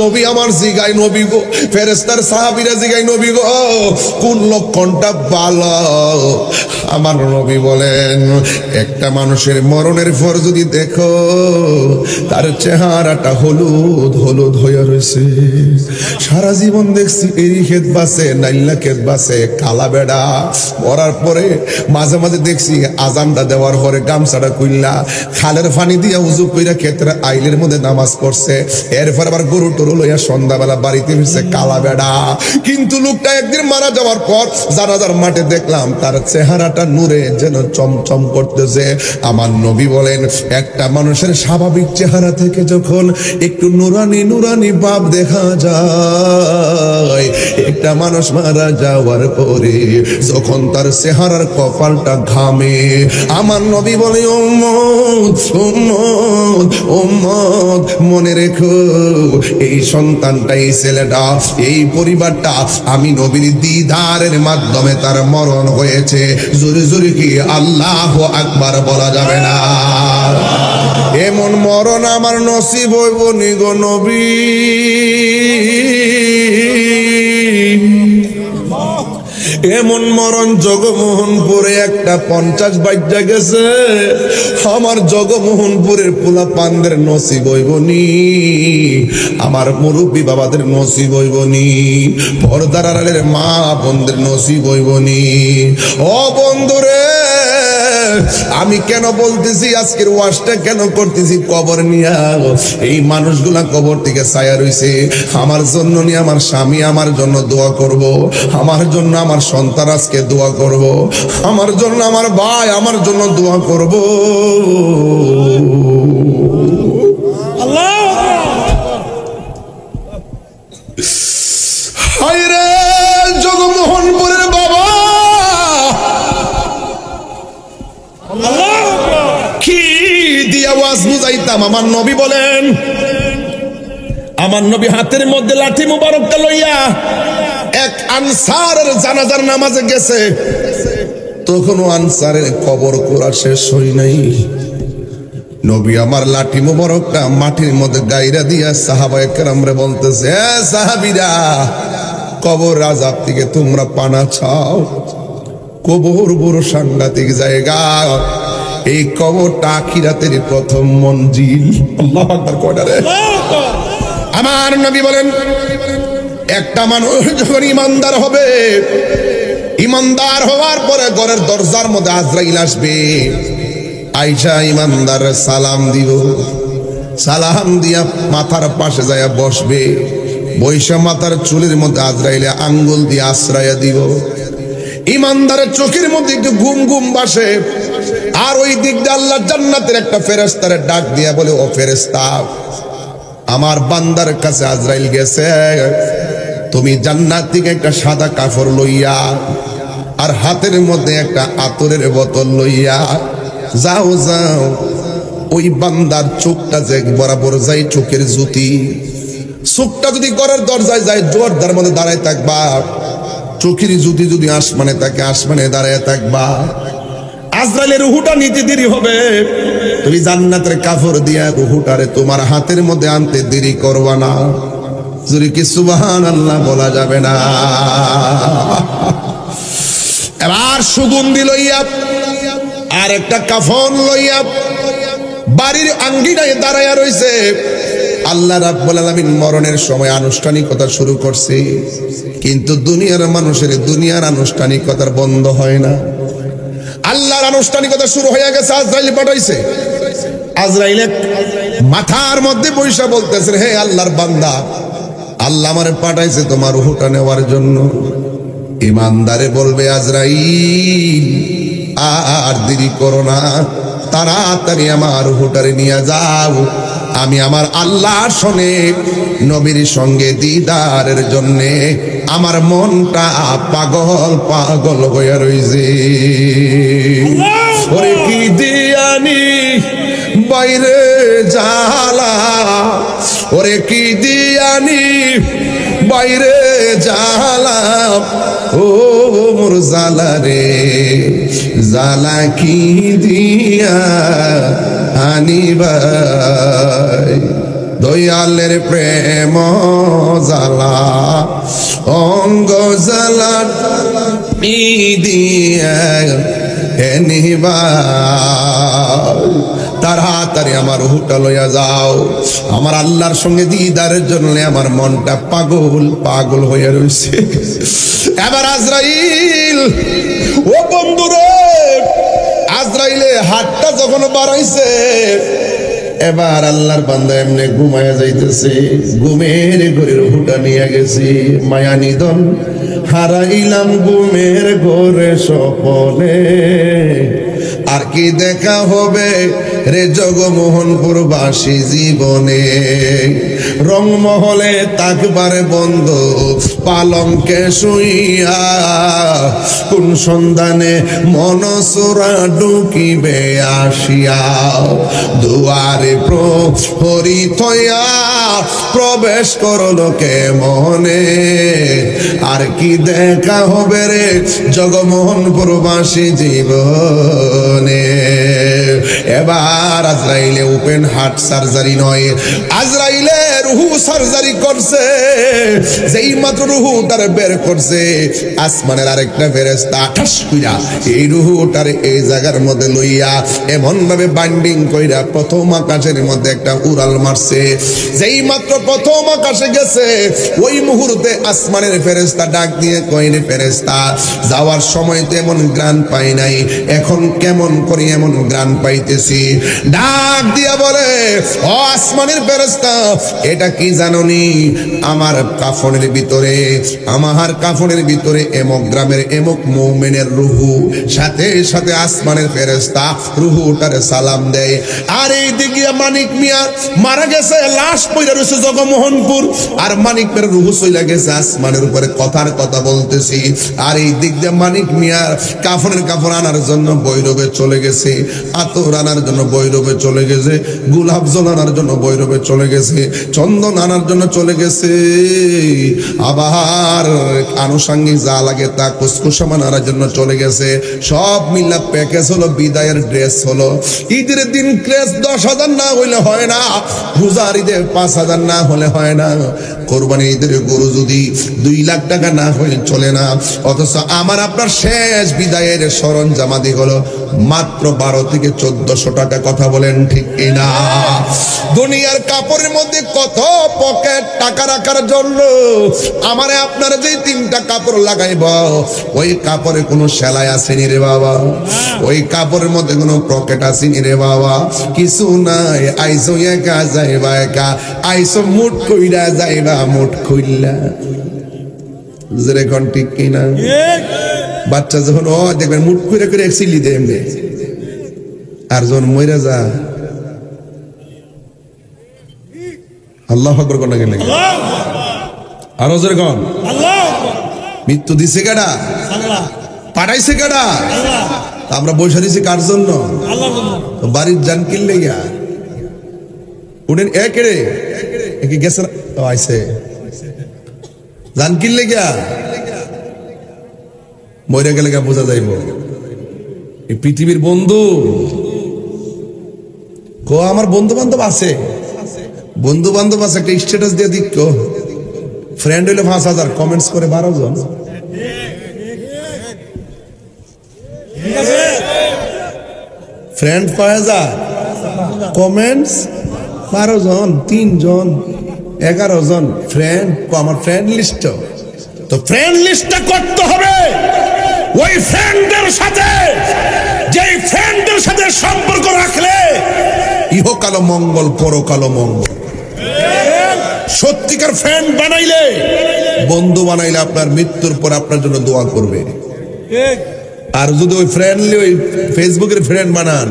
নবী আমার জিগাই, নবী গো, ফেরেশতার সাহাবীরা জিগাই, নবী গো কোন লক্ষণটা ভালো? আমার নবী বলেন একটা মানুষের মরণের পর যদি দেখো তার চেহারাটা হলুদ হলুদ হয়ে রয়েছে, সারা জীবন দেখছি এই ক্ষেত বাসে নাইল্লা ক্ষেত বাসে কালা বেড়া, মরার পরে মাঝে মাঝে দেখছি আজানটা দেওয়ার পরে গামছাটা খুললা খালের পানি দিয়া উজু কইরা ক্ষেতের আইলের মধ্যে নামাজ পড়ছে, এরপর আবার গরু টরু লইয়া সন্ধ্যাবেলা বাড়িতে ফিরছে কালা বেড়া। কিন্তু লোকটা একদিন মারা যাওয়ার পর জানাজার মাঠে দেখলাম তার চেহারাটা নূরে যেন চমচম করতেছে। আমার নবী বলেন একটা মানুষের স্বাভাবিক চেহারা থেকে যখন একটু নুরানি নুরানি ভাব দেখা যায়, একটা মানুষ মারা যাওয়ার পরে যখন তার চেহারার কপালটা ঘামে, আমার নবী বলে উম্মত উম্মত উম্মত মনে রেখো এই সন্তানটা, এই ছেলেটা, এই পরিবারটা আমি নবীর দিদারের মাধ্যমে তার মরণ হয়েছে। জোরে জোরে কি আল্লাহু আকবার বলা যাবে না? এমন মরণ আমার নসিব হইব নি গো নবী। এমন মরণ জগমোহনপুরে একটা 50 বাজ্যা গেছে, আমার জগমোহনপুরের পোলা পানদের নসিব হইবনি, আমার মুরব্বী বাবাদের নসিব হইবনি, পর্দার আড়ালের মা বোনদের নসিব হইবনি। ও বন্ধুরে আমি কেন বলতেছি আজকের ওয়াজটা কেন করতেছি কবর নিয়া? এই মানুষগুলা কবর থেকে ছায়া রইছে। আমার জন্য নিয়ে আমার স্বামী আমার জন্য দোয়া করব, আমার জন্য আমার সন্তান আজকে দোয়া করব, আমার জন্য আমার ভাই আমার জন্য দোয়া করব। আল্লাহ হায়রে জগমোহনপুরের বাবা, কি দিয়া ওয়াজ বুঝাইতাম? আমার নবী বলেন, আমার নবী হাতের মধ্যে লাঠি মুবারকটা লইয়া এক আনসারের জানাজার নামাজে গেছে। তখনও আনসারের কবর করা শেষ হয় নাই। নবী আমার লাঠি মুবারকটা মাটির মধ্যে গাইরা দিয়া সাহাবায়ে কেরামরে বলতেছে, এ সাহাবীরা, কবর আযাব থেকে তোমরা পানা চাও। কবর বড় সাংঘাতিক জায়গা। এই কবরটা আখিরাতের প্রথম মঞ্জিল। আল্লাহু আকবার কয়টারে? আমার নবী বলেন, একটা মানুষ যখন ইমানদার হবে, ইমানদার হওয়ার পরে ঘরের দরজার মধ্যে আজরাইল আসবে। আইসা ইমানদার সালাম দিব, সালাম দিয়া মাথার পাশে যায় বসবে। বৈশা মাথার চুলের মধ্যে আজরাইলে আঙ্গুল দিয়ে আশ্রয়া দিব। ইমানদারের চোখের মধ্যে একটু ঘুম ঘুম বাসে। আর ওই দিক দিয়ে আল্লাহ জান্নাতের একটা ফেরেশতারে ডাক দিয়া বলে, ও ফেরেশতা, আমার বান্দার কাছে আজরাইল গেছে, তুমি জান্নাত থেকে একটা সাদা কাপড় লইয়া আর হাতের মধ্যে একটা আতরের বোতল লইয়া যাও যাও, ওই বান্দার চোখটা যে বরাবর যাই চোখের জ্যোতি, চোখটা যদি ঘরের দরজায় যায় জোরদার মধ্যে দাঁড়ায় থাকবা, চোখের জ্যোতি যদি আসমানে থাকে আসমানে দাঁড়ায় থাকবা। আজরাইলের রুহুটা নিতে দেরি হবে, তুমি জান্নাতের কাপড় দিয়া রুহুটারে তোমার হাতের মধ্যে আনতে দেরি করবা না। যদি কি সুবহানাল্লাহ বলা যাবে না? এবার সুগন্ধি লইয়া আর একটা কাফন লইয়া বাড়ির আঙ্গিনায় দাঁড়াইয়া রইছে। আল্লাহ রাব্বুল আলামিন মরণের সময় আনুষ্ঠানিকতা শুরু করছে, কিন্তু দুনিয়ার মানুষের দুনিয়ার আনুষ্ঠানিকতার বন্ধ হয় না। আল্লাহর আনুষ্ঠানিকতা শুরু হয়ে গেছে। আজরাইল পাঠাইছে। আজরাইল মাথার মধ্যে বৈশা বলতেছে, হে আল্লাহর বান্দা, আল্লাহ আমারে পাঠাইছে তোমার রূহটা নেওয়ার জন্য। ইমানদারে বলবে, আজরাইল আর দেরি করো না, তাড়াতাড়ি আমার রূহটারে নিয়ে যাও, আমি আমার আল্লাহর সনে নবীর সঙ্গে দিদারের জন্য আমার মনটা পাগল পাগল হয়ে রইছে। ওরে কি দিয়ানি বাইরে জালা, ওরে কি দিয়ানি বাইরে জালা, ও মোর জালা রে জালা কি দিয়া আনিবাই, দয়ালের প্রেম জালা অঙ্গ জালা দিয়া এনিবাই। তাড়াতাড়ি আমার রূহটা লইয়া যাও, আমার আল্লাহর সঙ্গে দিদারের জন্য আমার মনটা পাগল পাগল হয়ে রয়েছে। এবার আজরাইল, ও বন্ধুরে, আজরাইলে হাতটা যখন বাড়াইছে, এবার আল্লাহর বান্দা এমনি ঘুমায়া যাইতেছে। ঘুমের ঘরে রূহটা নিয়ে গেছি, মায়া নিদন হারাইলাম ঘুমের ঘরে স্বপনে, আর কি দেখা হবে রে জগমোহনপুরবাসী জীবনে। রংমহলে তাকবারে বন্ধ পালঙ্কে শুইয়া, কোন সন্ধানে মনসুরা ঢুকিবে আসিয়া, দুয়ারে প্রহরী থইয়া প্রবেশ করল কে মনে, আর কি দেখা হবে রে জগমোহনপুরবাসী জীবনে। এবার আজরাইলে ওপেন হার্ট সার্জারি নয়, আজরাইলে রুহু সার্জারি করছে। যেই মাত্র রুহুটারে বের করছে, আসমানের আরেকটা ফেরেশতা ঠাস কইরা এই রুহুটার এই জায়গার মধ্যে লইয়া এমন ভাবে বাইন্ডিং কইরা প্রথম আকাশের মধ্যে একটা উড়াল মারছে। যেই মাত্র প্রথম আকাশে গেছে, ওই মুহূর্তে আসমানের ফেরেশতা ডাক দিয়ে কয়, রে ফেরেশতা, যাওয়ার সময় তো এমন গ্রান পাই নাই, এখন কেমন করে এমন গ্রান পাইতেছি? ডাক দিয়া বলে, ও আসমানের ফেরেশতা, এটা কি জানোনি? আমার কাফনের ভিতরে, আমার কাফনের ভিতরে এমক গ্রামের এমক মুমিনের রুহু। সাথে সাথে আসমানের ফেরেশতা রুহুটারে সালাম দেয়। আর এই দিকে মানিক মিয়া মারা গেছে, লাশ পইরা রয়েছে জগমোহনপুর, আর মানিক মিয়ার রুহু চইলা গেছে আসমানের উপরে, কথার কথা বলতেছি। আর এই দিক দিয়ে মানিক মিয়ার কাফনের কাপড় আনার জন্য বৈরবে চলে গেছে, আতর আনার জন্য বৈরবে চলে গেছে, গোলাপ জল আনার জন্য বৈরবে চলে গেছে, চন্দন আনার জন্য চলে গেছে, আবার আনুষঙ্গিক যা লাগে তা কুসকুসামান আনার জন্য চলে গেছে। সব মিলা প্যাকেজ হলো, বিদায়ের ড্রেস হলো। ঈদের দিন ড্রেস 10,000 না হইলে হয় না, রোজার ঈদে 5,000 না হলে হয় না, কোরবানি ঈদের গরু যদি 2 লাখ টাকা না হলে চলে না। অথচ আমার আপনার শেষ বিদায়ের সরঞ্জামাদি হলো মাত্র 12 থেকে 1400 টাকা। কথা বলেন ঠিক কিনা? দুনিয়ার কাপড়ের মধ্যে কত পকেট টাকা রাখার জন্য। আমারে আপনার যে 3টা কাপড় লাগাইব, ওই কাপড়ে কোনো সেলাই আসেনি রে বাবা, ওই কাপড়ের মধ্যে কোনো পকেট আসেনি রে বাবা, কিছু নাই। আইসো একা যাইবা একা, আইসো মুঠ কইরা যাইবা মুঠ কইলা। যেরকম ঠিক কিনা? বাচ্চা যখন ও দেখবেন মুঠ কইরা করে সিলি দেয় এমনি, আর যখন মইরা যা আল্লাহু আকবার কোন গেলে আরো যেরকম মৃত্যু দিছে কেডা? পাঠাইছে কেডা? আমরা বসে দিছি কার জন্য? বাড়ির জান কিনলে গিয়া উঠেন একেরে একে গেছে আইসে জান কিনলে গিয়া মরে গেলে গা বোঝা যাইব এই পৃথিবীর বন্ধু। কো আমার বন্ধু বান্ধব আছে, বন্ধু বান্ধব আছে, একটা স্ট্যাটাস দিয়ে দিক, ফ্রেন্ড হইলে 5,000, কমেন্টস করে 12 জন। ফ্রেন্ড 5,000, কমেন্টস 12 জন, 3 জন, 11 জন ফ্রেন্ড। আমার ফ্রেন্ড লিস্ট, তো ফ্রেন্ড লিস্টটা করতে হবে ওই ফ্রেন্ডের সাথে, যেই ফ্রেন্ডের সাথে সম্পর্ক রাখলে ইহকালো মঙ্গল পরকালো মঙ্গল। সত্যিকার ফ্রেন্ড বানাইলে, বন্ধু বানাইলে আপনার মৃত্যুর পর আপনার জন্য দোয়া করবে। আর যদি ওই ফ্রেন্ডলি ওই ফেসবুকের ফ্রেন্ড বানান,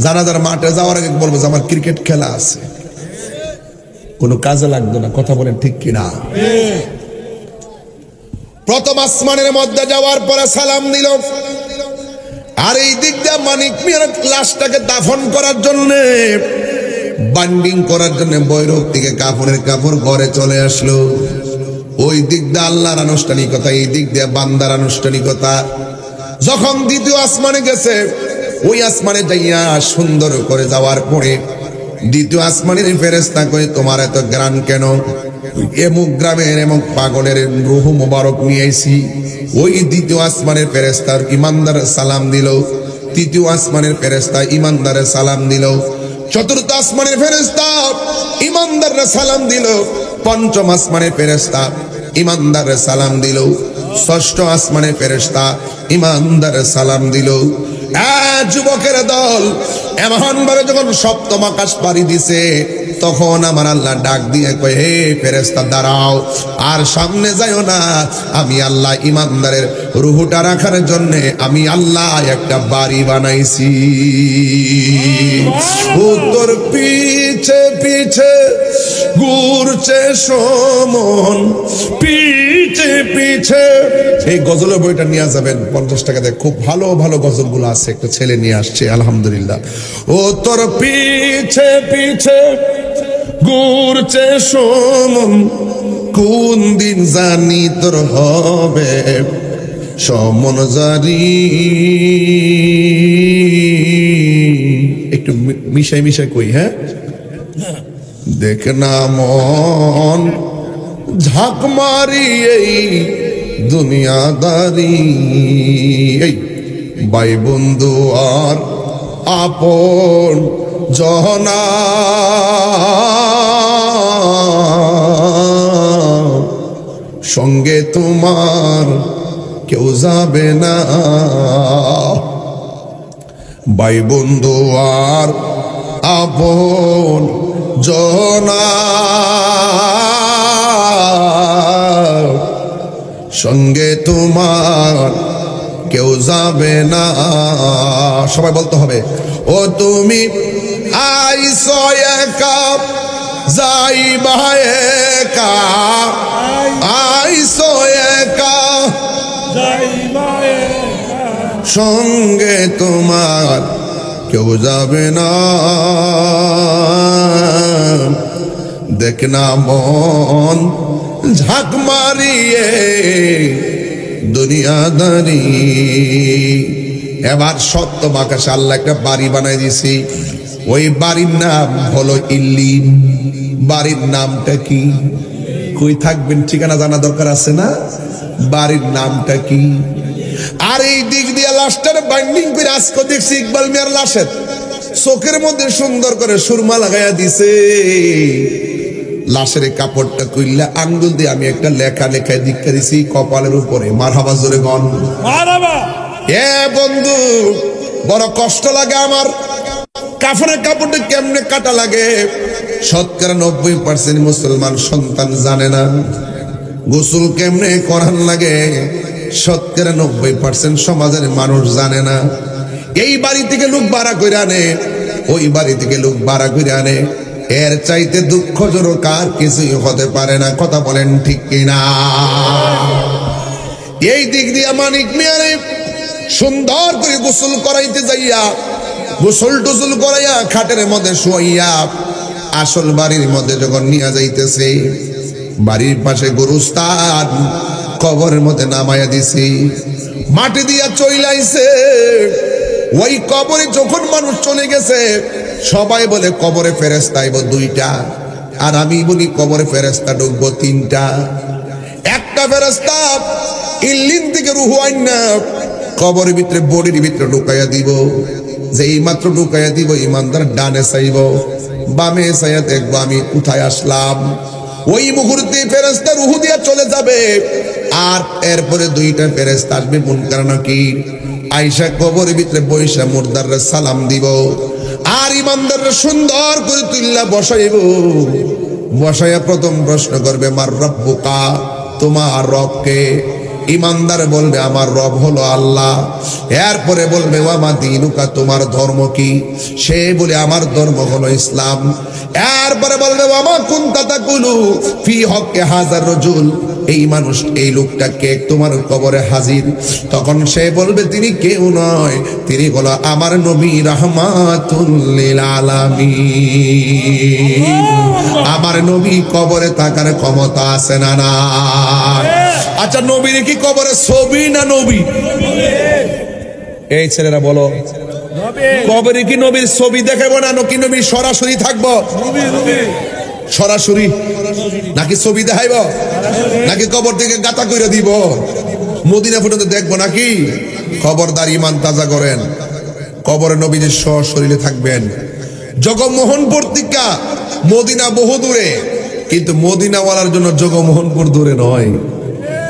জানাজার মাঠে যাওয়ার আগে বলবো যে আমার ক্রিকেট খেলা আছে, কোনো কাজে লাগবে না। কথা বলেন ঠিক কিনা? প্রথম আসমানের মধ্যে যাওয়ার পরে সালাম দিল, আর এই দিক দিয়ে মানিক মিয়ার লাশটাকে দাফন করার জন্য, বান্ডিং করার জন্য বৈরব থেকে কাপড়ের কাপড় ঘরে চলে আসলো। ওই দিক দিয়ে আল্লাহর আনুষ্ঠানিকতা, এই দিক দিয়ে বান্দার আনুষ্ঠানিকতা। যখন দ্বিতীয় আসমানে গেছে, ওই আসমানে যাইয়া সুন্দর করে যাওয়ার পরে দ্বিতীয় আসমানের ফেরেশতা কই, তোমার এত গ্রান কেন? এমুক গ্রামের এমুক পাগলের রুহু মোবারক নিয়ে আইছি। ওই দ্বিতীয় আসমানের ফেরেশতার ইমানদার সালাম দিল, তৃতীয় আসমানের ফেরেশতা ইমানদারে সালাম দিল, চতুর্থ আসমানের ফেরেশতা ইমানদারে সালাম দিল, পঞ্চম আসমানের ফেরেশতা ইমানদারে সালাম দিল, ষষ্ঠ আসমানের ফেরেশতা ইমানদারে সালাম দিল। যুবকের দল এমন ভাবে যখন সপ্তম আকাশ পাড়ি দিছে, তখন আমার আল্লাহ ডাক দিয়ে কয়, হে ফেরেশতা দাঁড়াও, আর সামনে যাইও না, আমি আল্লাহ ইমানদারের রুহুটা রাখার জন্য আমি আল্লাহ একটা বাড়ি বানাইছি। উত্তর পিছে পিছে ঘুরছে সমন, পিছে পিছে। এই গজলের বইটা নিয়ে যাবেন 50 টাকাতে, খুব ভালো ভালো গজলগুলো আছে, একটা ছেলে নিয়ে আসছে আলহামদুলিল্লাহ। ও তোর পিছে পিছে ঘুরছে সমন, কোন দিন জানি তোর হবে সমন জারি। একটু মিশাই মিশাই কই, হ্যাঁ। দেখ না মন ঝাঁক মারি এই দুনিয়াদারি, এই ভাই বন্ধু আর আপন জহনা, সঙ্গে তোমার কেউ যাবে না। ভাই বন্ধু আর আপন জনা, সঙ্গে তোমার কেউ যাবে না। সবাই বলতে হবে, ও তুমি আইসো একা যাইবা একা, আইসো একা সঙ্গে তোমার কেউ যাবে না। দেখ না মন ঝাঁক মারিয়ে দুনিয়াদারি। এবার সত্য আকাশে আল্লাহ একটা বাড়ি বানাই দিছি, ওই বাড়ির নাম হলো ইল্লিন। বাড়ির নামটা কি? কই থাকবেন, ঠিকানা জানা দরকার আছে না? বাড়ির নামটা কি? আর এই দিক দিয়ে লাশটার বাইন্ডিং করে আজকে দেখছি ইকবাল মিয়ার লাশের চোখের মধ্যে সুন্দর করে সুরমা লাগাইয়া দিছে। লাশের কাপড়টা কইলা আঙ্গুল দিয়ে আমি একটা লেখা লেখায় দীক্ষা দিছি কপালের উপরে। মারহাবা জোরে গন মারহাবা। এ বন্ধু, বড় কষ্ট লাগে আমার, কাফনের কাপড়টা কেমনে কাটা লাগে। শতকরা 90% মুসলমান সন্তান জানে না গোসল কেমনে করান লাগে। শতকরা 90% সমাজের মানুষ জানে না। এই বাড়ি থেকে লোক ভাড়া করে আনে, ওই বাড়ি থেকে লোক ভাড়া করে আনে। এর চাইতে দুঃখজনক আর কিছুই হতে পারে না। কথা বলেন ঠিক কিনা? এই দিক দিয়ে মানিক মিয়ারে সুন্দর করে গোসল করাইতে যাইয়া, গোসল টুসল করাইয়া খাটের মধ্যে শুয়াইয়া আসল বাড়ির মধ্যে যখন নিয়ে যাইতেছে, বাড়ির পাশে গোরস্থান, কবরের মধ্যে নামাইয়া দিছি, মাটি দিয়া চইলাইছে। ওই কবরে যখন মানুষ চলে গেছে, সবাই বলে কবরে ফেরেশতা আইব 2টা, আর আমি বলি কবরে ফেরেশতা ঢুকবো 3টা। একটা ফেরেশতা ইল্লিন থেকে রূহ আইনা কবরের ভিতরে বডির ভিতরে ঢুকাইয়া দিব। যেই মাত্র ঢুকাইয়া দিব, ইমানদার ডানে চাইব, বামে চাইয়া দেখবো আমি কোথায় আসলাম। ওই মুহূর্তে ফেরেশতা রূহ দিয়া চলে যাবে। আর এরপরে 2টা ফেরেশতা আসবে মুনকার নাকির, আয়েশা কবরের ভিতরে বৈশা মুর্দাররা সালাম দিব। আর ইমানদাররা সুন্দর করে তুল্লা বসাইব। বসাইয়া প্রথম প্রশ্ন করবে, মার রব্বুকা, তোমার রব কে? ইমানদার বলবে, আমার রব হলো আল্লাহ। এরপরে বলবে, ওয়ামা দীনুকা, তোমার ধর্ম কি? সে বলে, আমার ধর্ম হলো ইসলাম। এরপরে বলবে, ওয়ামা কুনতা তাকুলু ফি হক্কে হাজার রাজুল, এই মানুষ, এই লোকটা কে তোমার কবরে হাজির? তখন সে বলবে, তিনি কেউ নয়, তিনি হলো আমার নবী রাহমাতুল লিল আলামিন। আমার নবী কবরে থাকার ক্ষমতা আছে না না? আচ্ছা, নবীর কি কবরে ছবি না নবী? এই ছেলেরা বলো, কবরে কি নবীর ছবি দেখাবো না নাকি নবী সরাসরি থাকবো? সরাসরি নাকি ছবি দেখাইব? নাকি কবর থেকে গাতা করে দিব? মদিনা পর্যন্ত দেখবো নাকি? খবরদার, ইমান তাজা করেন। কবরে নবীদের সশরীরে থাকবেন। জগমোহনপুর থেকে মদিনা বহু দূরে, কিন্তু মদিনাওয়ালার জন্য জগমোহনপুর দূরে নয়।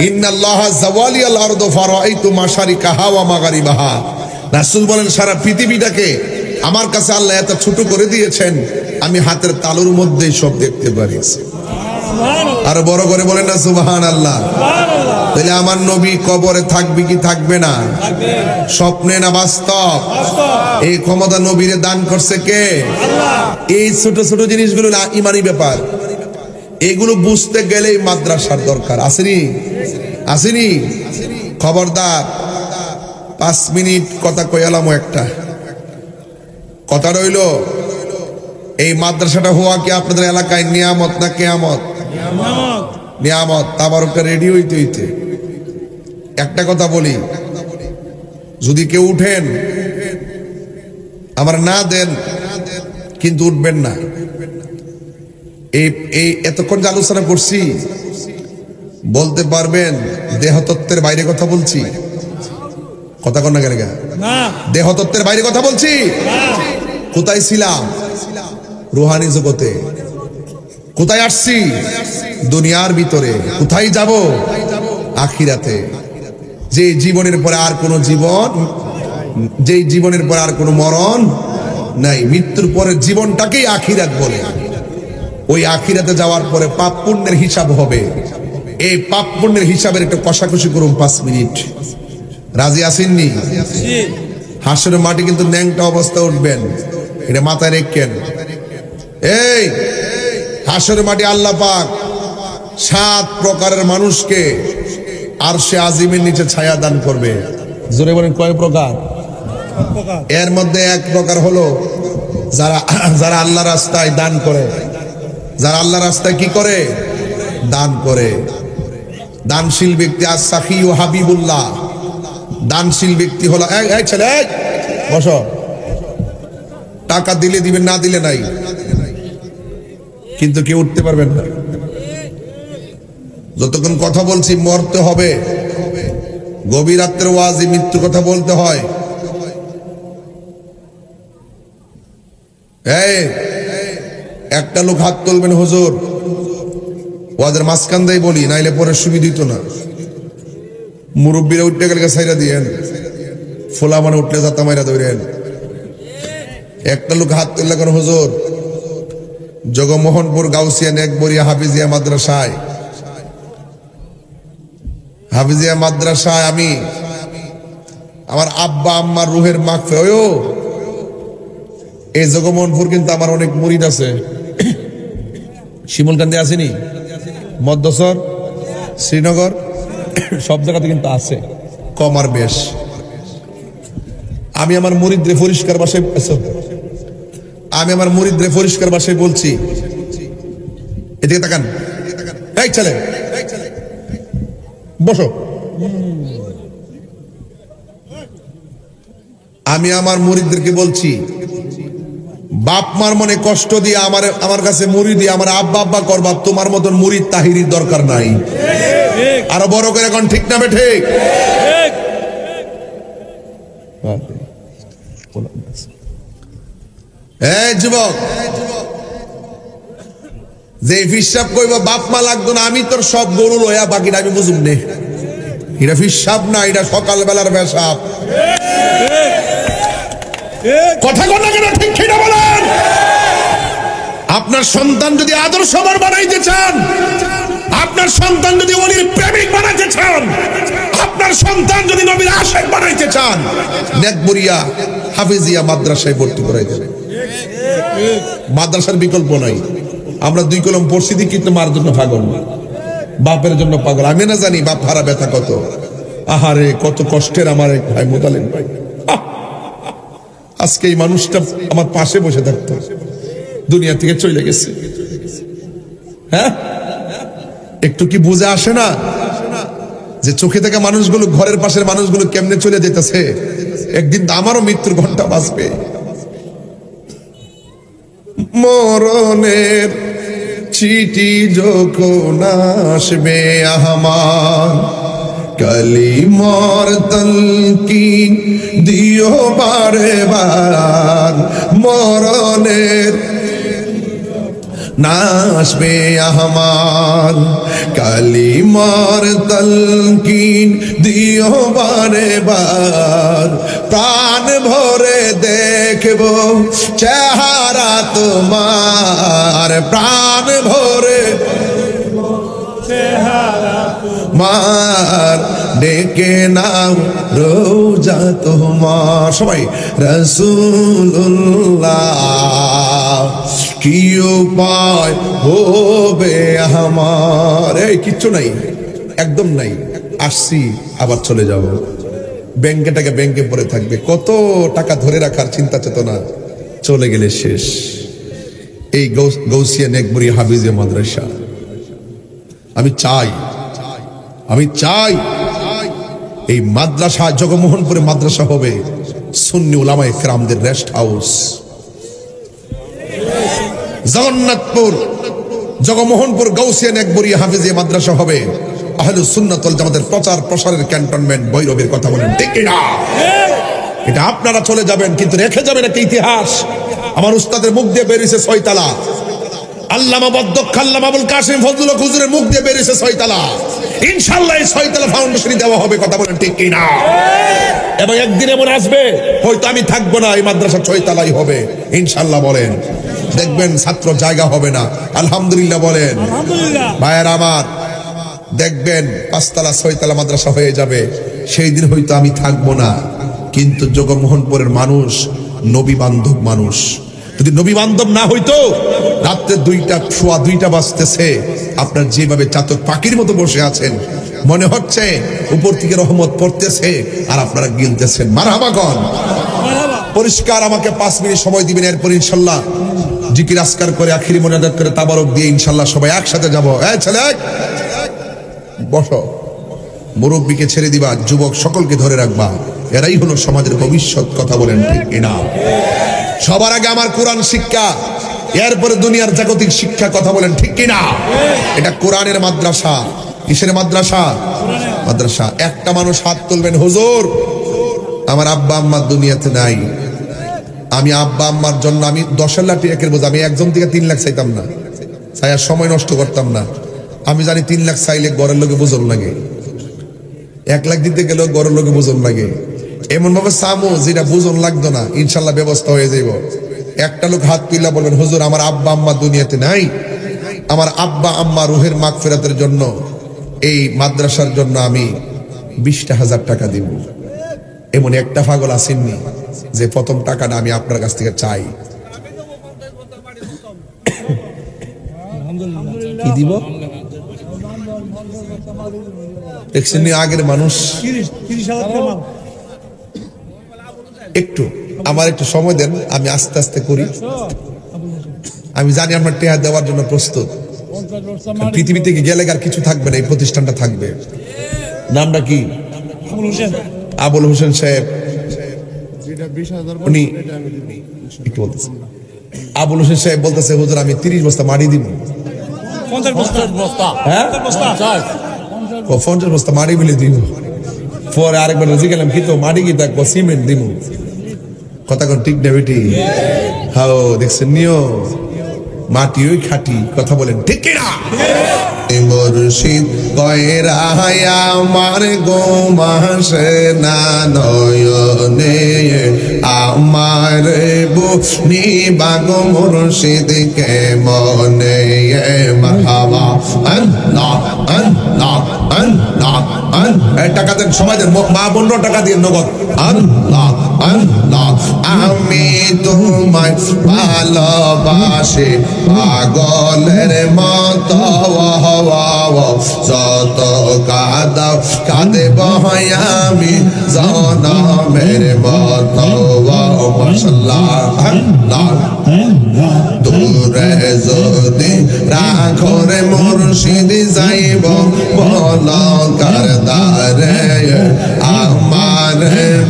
ইন্নাল্লাহা যাওয়ালিয়াল আরদু ফারাআইতু মাশারিকাহা ওয়া মাগারিবাহা। রাসূল বলেন, সারা পৃথিবীটাকে আমার কাছে আল্লাহ এত ছোট করে দিয়েছেন, আমি হাতের তালুর মধ্যেই সব দেখতে পারি। আর বড় করে বলেন না সুবহানাল্লাহ। তাহলে আমার নবী কবরে থাকবে কি থাকবে না? স্বপ্নে না বাস্তব? এই ক্ষমতা নবীরে দান করছে কে? এই ছোট ছোট জিনিসগুলো ইমানি ব্যাপার, এগুলো বুঝতে গেলেই মাদ্রাসার দরকার। আসেনি? আসেনি? খবরদার, 5 মিনিট কথা কইলাম। একটা কথা রইল, এই মাদ্রাসাটা হওয়া কি আপনাদের এলাকায় নিয়ামত না কেয়ামত? নিয়ামত। তাবারুকটা রেডি হইতে হইতে একটা কথা বলি, যদি কেউ উঠেন আমার না দেন কিন্তু উঠবেন না। এই এতক্ষণ যে আলোচনা করছি বলতে পারবেন দেহতত্ত্বের বাইরে কথা বলছি? কথা কন না কেন? দেহতত্ত্বের বাইরে কথা বলছি? কোথায় ছিলাম? রুহানি জগতে। কোথায় আসছি? দুনিয়ার ভিতরে। কোথায় যাব? আখিরাতে। যে জীবনের পরে আর কোনো জীবন, যে জীবনের পরে আর কোনো মরণ নাই। মৃত্যুর পরের জীবনটাকেই আখিরাত বলে। ওই আখিরাতে যাওয়ার পরে পাপ পুণ্যের হিসাব হবে। এই পাপ পুণ্যের হিসাবের একটু কষাকষি করুন 5 মিনিট। রাজি আসেননি? হাসরের মাটি কিন্তু ন্যাংটা অবস্থা উঠবেন, এটা মাথায় রেখেন। এই হাসরের মাটি আল্লাহ পাক 7 প্রকারের মানুষকে আরশে আজিমের নিচে ছায়া দান করবে। জোরে বলেন কয় প্রকার? এর মধ্যে এক প্রকার হলো যারা আল্লাহ রাস্তায় দান করে। যারা আল্লাহ রাস্তায় কি করে? দান করে। দানশীল ব্যক্তি as-সাখী ও হাবিবুল্লাহ। দানশীল ব্যক্তি হলো এই ছেলে বসো, টাকা দিলে দিবেন, না দিলে নাই, কিন্তু কেউ উঠতে পারবেন না। যতক্ষণ কথা বলছি মরতে হবে। গভীর রাত্রের ওয়াজি মৃত্যু কথা বলতে হয়। এই একটা লোক হাত তুলবেন হুজুর, ওয়াজের মাঝখান দিয়ে বলি, নাইলে পরে সুবিধা দিত না। মুরব্বীরা উঠতে গেলে সাইরা দিয়েন, ফোলা মানে উঠলে যাতা মাইরা ধরেন। একটা লোক হাত তুললে কেন হুজুর? জগমোহনপুর গাউসিয়া নেকবরিয়া হাফিজিয়া মাদ্রাসায় আমি আমার আব্বা আম্মার রুহের মাগফিরাত। এই জগমোহনপুর কিন্তু আমার অনেক মুরিদ আছে। শিমুলকান্দি আসেনি, মধ্যসর, শ্রীনগর, সব জায়গাতে কিন্তু আছে, কম আর বেশ। আমি আমার মুরিদরে পরিষ্কার ভাষায় বলছি, এদিকে তাকান, এই ছেলে বসো। আমি আমার মুরিদদেরকে বলছি, বাপ মার মনে কষ্ট দিয়ে আমার কাছে মুরিদ দিয়ে আমার আব্বা আব্বা করবা, তোমার মতন মুরিদ তাহিরির দরকার নাই। আরো বড় করে এখন ঠিক না ঠিক? এই যুবক, যে হিসাব কইব বাপ মা লাগতো না, আমি তোর সব গরু লয়া বাকিটা আমি বুঝুম নে। এটা হিসাব না, এটা সকাল বেলার পেশাব। কথা কন না কেন? ঠিক কিনা বলেন? আপনার সন্তান যদি আদর্শবান বানাইতে চান, আপনার সন্তান যদি ওলির প্রেমিক বানাইতে চান, আপনার সন্তান যদি নবীর আশিক বানাইতে চান, নেকবরিয়া হাফিজিয়া মাদ্রাসায় ভর্তি করাই দেবেন। মাদ্রাসার বিকল্প নাই। আমরা 2 কলম পড়ছি দিই কিন্তু মার জন্য পাগল, বাপের জন্য পাগল। আমি না জানি বাপ হারা ব্যথা কত। আহারে কত কষ্টের আমার এক ভাই মোতালেব ভাই। আজকে এই মানুষটা আমার পাশে বসে থাকতো, দুনিয়া থেকে চলে গেছে। হ্যাঁ, একটু কি বুঝে আসে না যে চোখে থেকে মানুষগুলো, ঘরের পাশের মানুষগুলো কেমনে চলে যেতেছে? একদিন তো আমারও মৃত্যুর ঘন্টা বাজবে। মরণের চিঠি যখন আসবে আমার, কালিমার তালকিন দিও বারে বার। মরণের নাসবে আমার, কালিমার তালকিন দিও বারে বার। প্রাণ ভরে দেখব চেহারা তোমার, প্রাণ ভরে মার ডেকে নাও রোজা তোমার। সবাই রাসূলুল্লাহ কি উপায় হবে আমার? এই কিচ্ছু নাই, একদম নাই। আসছি আবার চলে যাব। ব্যাংকে ব্যাংকে পড়ে থাকবে, কত টাকা ধরে রাখার চিন্তা চেতনা চলে গেলে শেষ। এই গাউসিয়া নেকবরিয়া হাফিজিয়া মাদ্রাসা আমি চাই এই মাদ্রাসা জগমোহনপুরে মাদ্রাসা হবে সুন্নি উলামায়ে কেরামদের রেস্ট হাউস। জগন্নাথপুর জগমোহনপুর গাউসিয়া নেকবরিয়া হাফিজিয়া মাদ্রাসা হবে আহলুস সুন্নাত ওয়াল জামাতের প্রচার প্রসারের ক্যান্টনমেন্ট। ভৈরবের কথা বলেন ঠিক না? এটা আপনারা চলে যাবেন, কিন্তু রেখে যাবেন একটা ইতিহাস। আমার উস্তাদের মুখ দিয়ে বেরিয়েছে 6 তালা, আল্লামা বদ্দক্ষ আল্লামা আবুল কাসিম ফজলুল হক হুজুরের মুখ দিয়ে বেরিয়েছে 6 তালা। ইনশাআল্লাহ এই 6 তালা ফাউন্ডেশনই দেওয়া হবে। কথা বলেন ঠিক কি না? এবং একদিন এমন আসবে হয়তো আমি থাকবো না, এই মাদ্রাসা 6 তালাই হবে ইনশাআল্লাহ। বলেন, দেখবেন ছাত্র জায়গা হবে না। আলহামদুলিল্লাহ বলেন। ভাইয়ের আমার, দেখবেন 5 তালা 6 তালা মাদ্রাসা হয়ে যাবে। সেই দিন হয়তো আমি থাকবো না, কিন্তু জগমোহনপুরের মানুষ নবী বান্ধব মানুষ। যদি নবী বান্ধব না হইতো, রাত্রে 2টা বাজতেছে, আপনার যেভাবে চাতক পাখির মতো বসে আছেন, মনে হচ্ছে উপর থেকে রহমত পড়তেছে আর আপনারা গিলতেছেন। মারহাবা কন। পরিষ্কার আমাকে 5 মিনিট সময় দিবেন, এরপর ইনশাল্লাহ জিকির আজকার করে আখিরি মোনাজাত করে তাবারক দিয়ে ইনশাল্লাহ সবাই একসাথে যাব। এই ছেলে বসো, মুরব্বীকে ছেড়ে দিবা, যুবক সকলকে ধরে রাখবা, এরাই হলো সমাজের ভবিষ্যৎ। কথা বলেন ঠিক কিনা? সবার আগে আমার কোরআন শিক্ষা, এরপরে দুনিয়ার জাগতিক শিক্ষা। কথা বলেন ঠিক কিনা? এটা কোরআনের মাদ্রাসা। কিসের মাদ্রাসা? মাদ্রাসা। একটা মানুষ হাত তুলবেন, হুজুর আমার আব্বা আম্মা দুনিয়াতে নাই, আমি আব্বা আম্মার জন্য আমি 10 লাখ টাকার বোঝা, আমি একজন থেকে 3 লাখ চাইতাম না, চাইয়া সময় নষ্ট করতাম না। আমি জানি 3 লাখ চাইলে ঘরের লোকে বুঝন লাগে, 1 লাখ দিতে গেলেও ঘরের লোকে বুঝন লাগে। এমন ভাবে সামু যেটা বুঝন লাগতো না, ইনশাল্লাহ ব্যবস্থা হয়ে যাইব। একটা লোক হাত তুইলা বলবেন, হুজুর আমার আব্বা আম্মা দুনিয়াতে নাই, আমার আব্বা আম্মা রুহের মাগফিরাতের জন্য এই মাদ্রাসার জন্য আমি 20,000 টাকা দিব। এমন একটা পাগল আসেননি যে প্রথম টাকাটা আমি আপনার কাছ থেকে চাই। কি দিব? দেখছেন আগের মানুষ। একটু আমার একটু সময় দেন, আমি আস্তে আস্তে করি। আমি জানি আপনার টেহা দেওয়ার জন্য প্রস্তুত। পৃথিবী থেকে গেলে আর কিছু থাকবে না, এই প্রতিষ্ঠানটা থাকবে। নামটা কি? আবুল হোসেন সাহেব। উনি একটু বলতেছে, আবুল হোসেন সাহেব বলতেছে, হুজুর আমি 30 বস্তা মাটি দিব। 50 বস্তা? হ্যাঁ 50 বস্তা মাটি বলে দিব। পরে আরেকবার রাজি গেলাম, কিন্তু মাটি কি থাকবো, সিমেন্ট দিব। কথা কোন ঠিক না বেটি? হাও দেখছেন নিও, মাটি ওই খাটি। কথা বলেন ঠিক কিনা? মুর্শিদ কয়রা আমার গোমাসে না নয়নে, আমার বুনি বাগ মুর্শিদ কে মনে। মারহাবা আল্লাহ আল্লাহ আল্লাহ আল্লাহ। টাকা দেন, সময় দেন, মা বোনরা টাকা দিয়ে নগদ। আল্লাহ আল্লাহ। আমি তোমায় ভালোবাসি পাগলের মতো, যত কাঁদাও কাঁদেব আমি জনমের মতো। মাশাআল্লাহ আল্লাহ। দূরে যদি রাখো রে মুর্শিদ যাইব বল কারদারে, আমার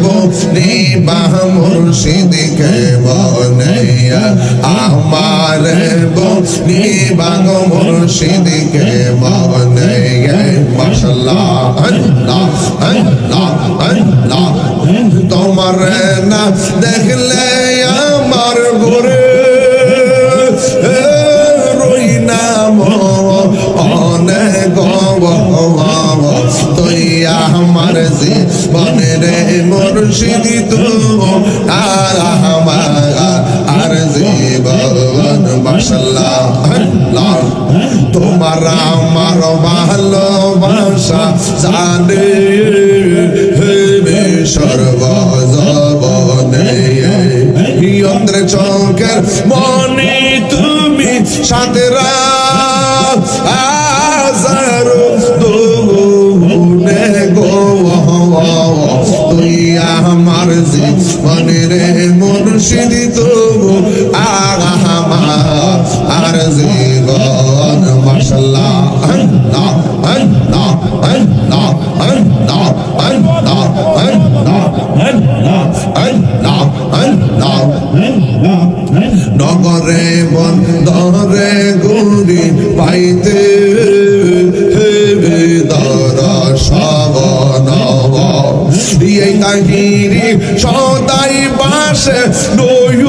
বুনি বাহ মুর্শিদ কে মনে, আমার বুনি বাহ মুর্শিদ কে মনে। মাশাআল্লাহ আল্লাহ আল্লাহ আল্লাহ। তোমার না দেখলে আমার ঘরে রই নাম অনেক, তুই আমার জীবনের মুর্শিদ, তো আর জীবন। মাশাআল্লাহ আল্লাহ। তোমার আমার ভালোবাসা জানে সর্বজবনে, অন্ধ্রে চোখের মনে তুমি সাথে হাজারো দুগুণে গো, তুই আমার জীবনের মুর্শিদ, তবু আর জীবন। মাশাআল্লাহ আল্লাহ আল্লাহ আল্লাহ আল্লাহ আল্লাহ। দরে গুরি পাইতে দর্শন এই তাহিরি সদাই বাসে নয়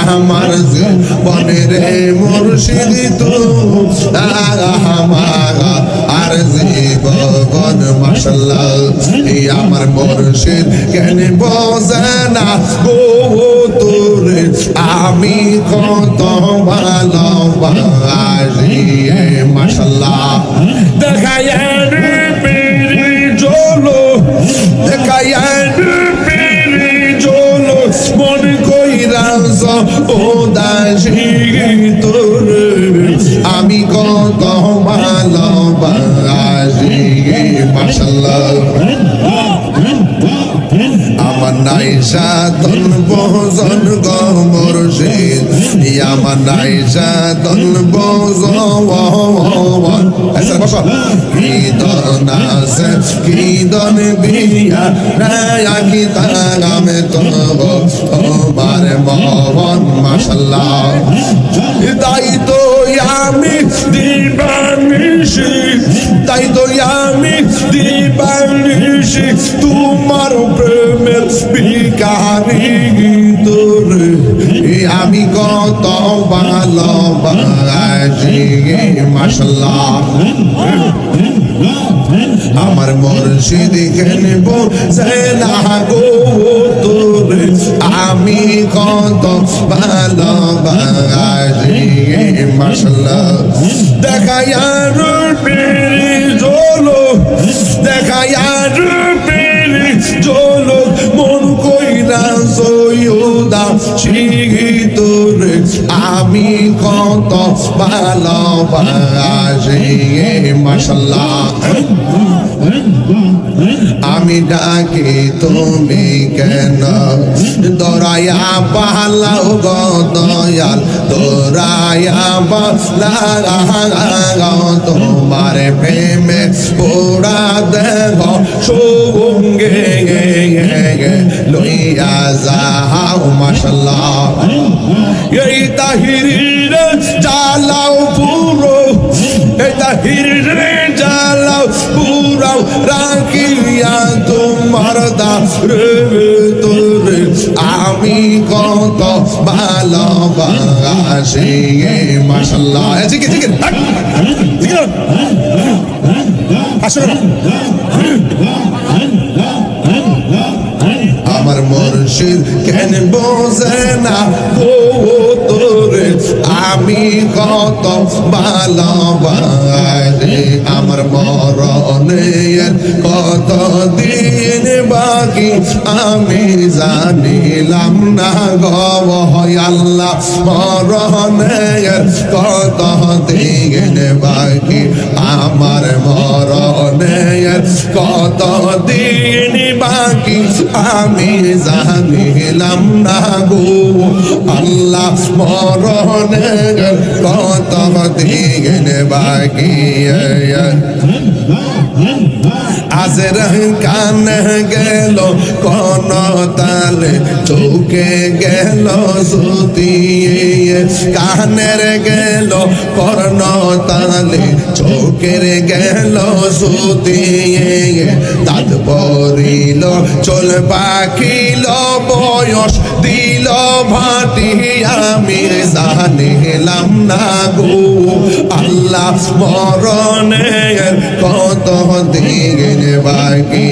আমার জীবনের মুর্শিদ তো আর জীবন মাশাআল্লাহ আমার মুর্শিদ কেন বোঝে না গো তোরে আমি কত ভালোবাসি মাশাআল্লাহ দেখায়া পেরি চলো দেখায়া মন কইরা ও দাসী তোর আমি কত ভালোবাসি মাশাআল্লাহ আমার নাইসা তন ভজন গো মুর্শিদ আমার নাইসা তন ভজন এসে বসো কি দন আছে কি দন বিয়া রায়া কি তাগামে তো তোমার মন মাশাআল্লাহ তাই তো আমি দিবানিশি তাই তো আমি দিবানিশি তোমার প্রেমের ভিখারি তোর আমি কত ভালোবাসি মাশাআল্লাহ আমার মুর্শিদ কেন বোঝে না গো তোর আমি কত ভালোবাসি মাশাআল্লাহ দেখায়া রূপেরি জলো দেখায়া রূপেরি জলো মন কইরা সৈয়দা তোর আমি কত ভালোবাসি মাশাআল্লাহ আমি ডাকি তুমি কেন দরায়া পালাও গো দয়াল দরায়া পালাও তোমার প্রেমে পোড়া দেব সঙ্গে লইয়া যাও মাশাআল্লাহ এই তাহিরির জ্বালাও পুরো এই তাহিরির জ্বালাও পুরো রাখিয়া তোমার দারে তোরে আমি কত ভালোবাসি মাশাআল্লাহ জিকির জিকির জিকির আসলে আমার মুর্শিদ কেন বোঝে না গো তোরে আমি কত ভালোবাসি আমার মরণের কত দিন বাকি আমি জানিলাম না গো আল্লাহ মরণের কত দিন বাকি আমার মরণের কত দিন বাকি আমি জানিলাম না গো আল্লাহ মরণের কত দিন বাকি আজের কান গেল কোন তালে চৌকে গেল সুতিয়ে কানের গেল কর্ণ তালে চৌকের গেল সুতিয়ে দাঁত পড়িল চল পাখিল বয়স দিল ভাটি আমি জানিলাম না গো আল্লাহ মরণের কত দিন বাকি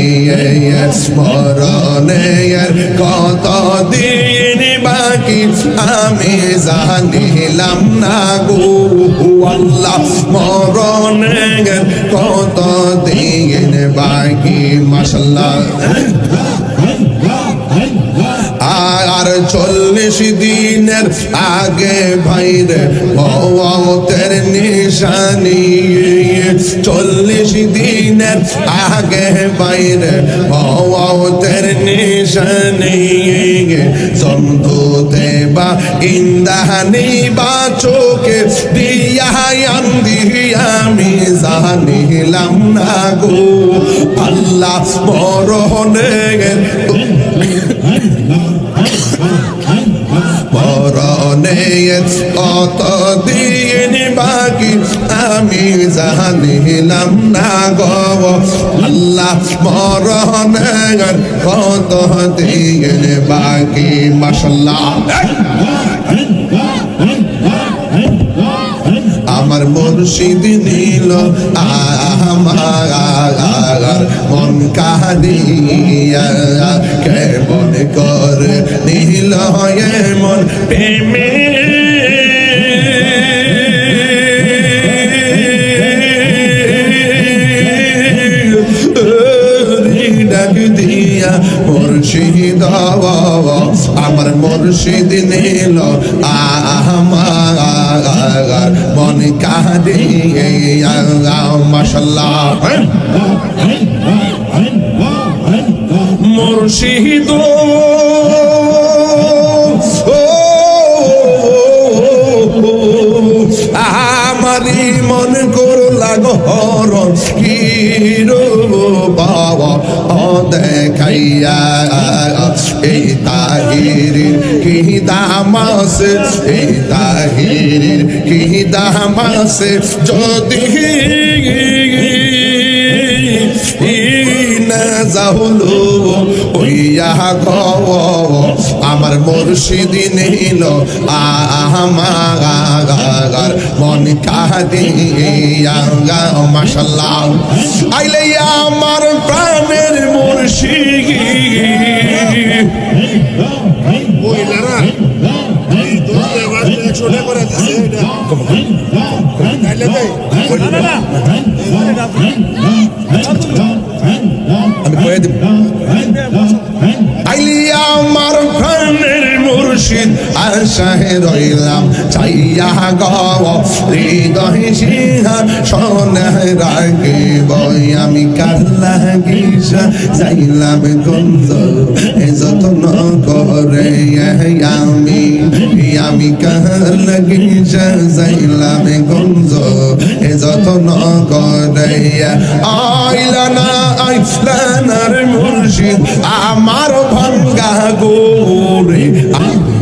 মরণের কত দিন বাকি আমি জানিলাম না গো আল্লাহ মরণের কত দিন বাকি মাশাআল্লাহ আর 40 দিনের আগে ভাইরে মওতের নিশানি 40 দিনের আগে ভাইরে মওতের নিশানি জমদুতে বা ইন্দানি বা চোখে দিয়া গায়ান দিয়া আমি জানিলাম না গো আল্লাহ মরণে মরণে কত দিন বাকি আমি জানিলাম না গো আল্লাহ মরণে কত দিন বাকি মাশাআল্লাহ আমার মুর্শিদ নীল আমার মন কাঁদিয়া কেমন করে নীল মন প্রেমে ডাক দিয়া মুর্শিদ আমার মুর্শিদ নীল আমার মন কাঁদিয়া মাশাআল্লাহ মুর্শিদ আমারি মন করলা গহরণ কি বাবা দেখাইয়া এই তাহিরির কি দামাস এই তাহিরির কি দামাস যদি যাহলো ওইয়া গো আমার মুর্শিদ নীল আমার মন কাঁদিয়া মাশাআল্লাহ আইলে আমার প্রাণের মুর্শিদ ওইলারা এই দোস্তে বাদ 100 টাকা করে দিছে এটা তাইলে দেই আমি কয়ে দেব আইলিয়া আমার প্রাণের মুর্শিদ আশায় রইলাম চাইয়া গো হৃদয় সিংহা সোনা রাখিব আমি কার লাগিসা যাইলাম গঞ্জ এ যত্ন করে আমি কার লাগিসা যাইলাম গঞ্জ এ যত্ন করে আইলানার মুর্শিদ আমার ভাঙ্গা গোরে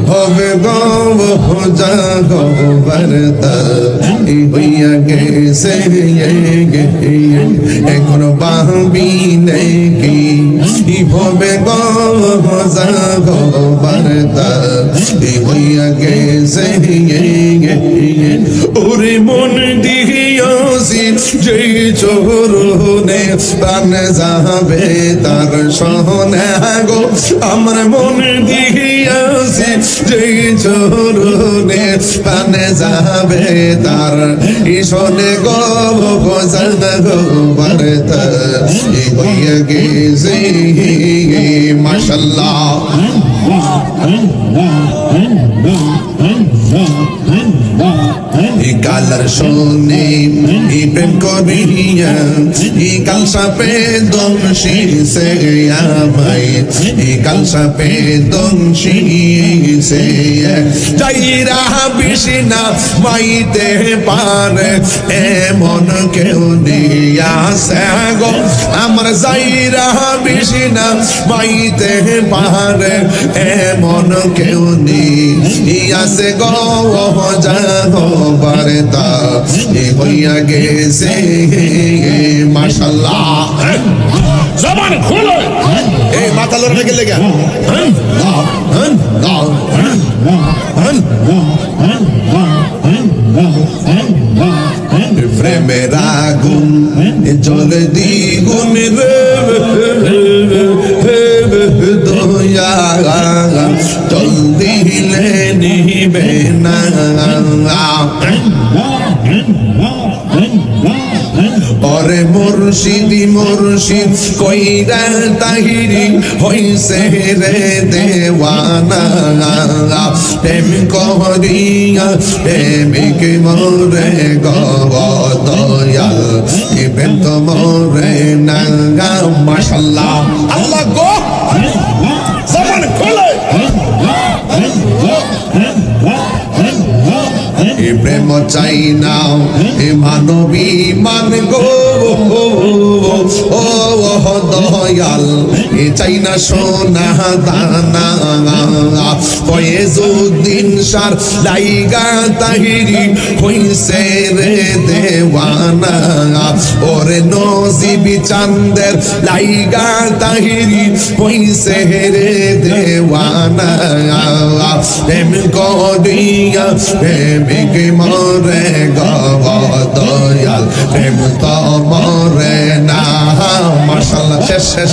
হবে গবরতা হইয়া গেছে এখন বাহবি নাকি হবে গবরতা হইয়া গেছে ওরে মন দিয়াছি যেই চোরনে প্রাণ যাবে তার সোনা গো আমার মন দিয়াছি যেই চোরনে প্রাণ যাবে তার শোনে গো জানা গো বারতা হইয়া গেছে মাশাআল্লাহ কালার শোনে প্রেম করিয়া কাল সাপে দংশী সে আমায় কাল সাপে দংশী সে যাইরা বিষ্ণা মাইতে পারে এমন কেউ নিয়াছে গো আমার যাইরা বিষ্ণা মাইতে পারে এমন কেউ নিয়াছে গো জাগো বারতা হইয়া গেছে মাশাআল্লাহ জবান খুলো এই মাথা লড়ে গেলে গা প্রেমের আগুন জ্বলে দ্বিগুণ দয়া চল দিলে নিবে না ওরে মুর্শিদি মুর্শিদ কইরা তাহিরি হইছে রে দেওয়ানা প্রেম করিয়া প্রেমিক মোরে গদয়াল প্রেম তো মোরে না মাশাআল্লাহ আল্লাহ গো জবান খোলে প্রেম চাই না এ মানবী মান গো ও দয়াল এ চাই না সোনা দানা ফয়েজউদ্দিন শাহ লাইগা তাহিরি হইছে রে দেওয়ানা ওরে নজিবি চাঁদের লাইগা তাহিরি হইছে রে দেওয়ানা প্রেম করিয়া প্রেমিক মরে গো দয়াল প্রেম তো মরে না মাশাআল্লাহ শেষ শেষ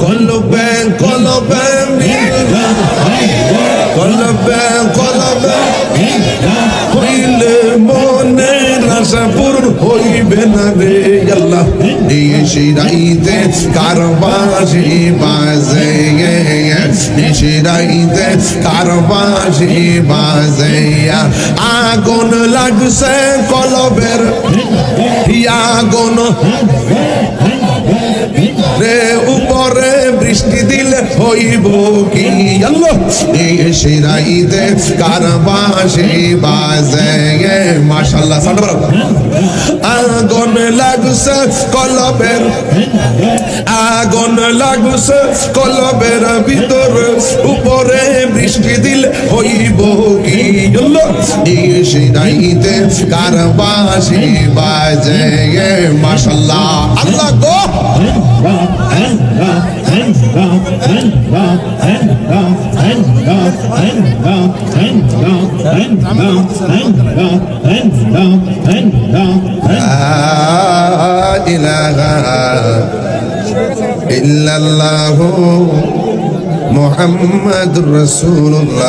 কলবে কলবে কলবে কলবে হইলে মনে আশা পূরণ হইবে না রে আল্লাহ নিশিরাইতে কারবাসি বাজে নিশিরাইতে কারবাসি বাজে আগুন লাগছে কলবের আগুন রে উপরে বৃষ্টি দিলে হইব কি আল্লাহ নিশিরাইতে কারবাসি বাজে মাশাআল্লাহ আগুন লাগছে কলবের আগুন লাগছে কলবের ভিতর উপরে বৃষ্টি দিলে হইব কি আল্লাহ নিশিরাইতে কারবাসি বাজে মাশাআল্লাহ আল্লাহ গো ইল্লাল্লাহু মুহাম্মাদুর রাসূলুল্লাহ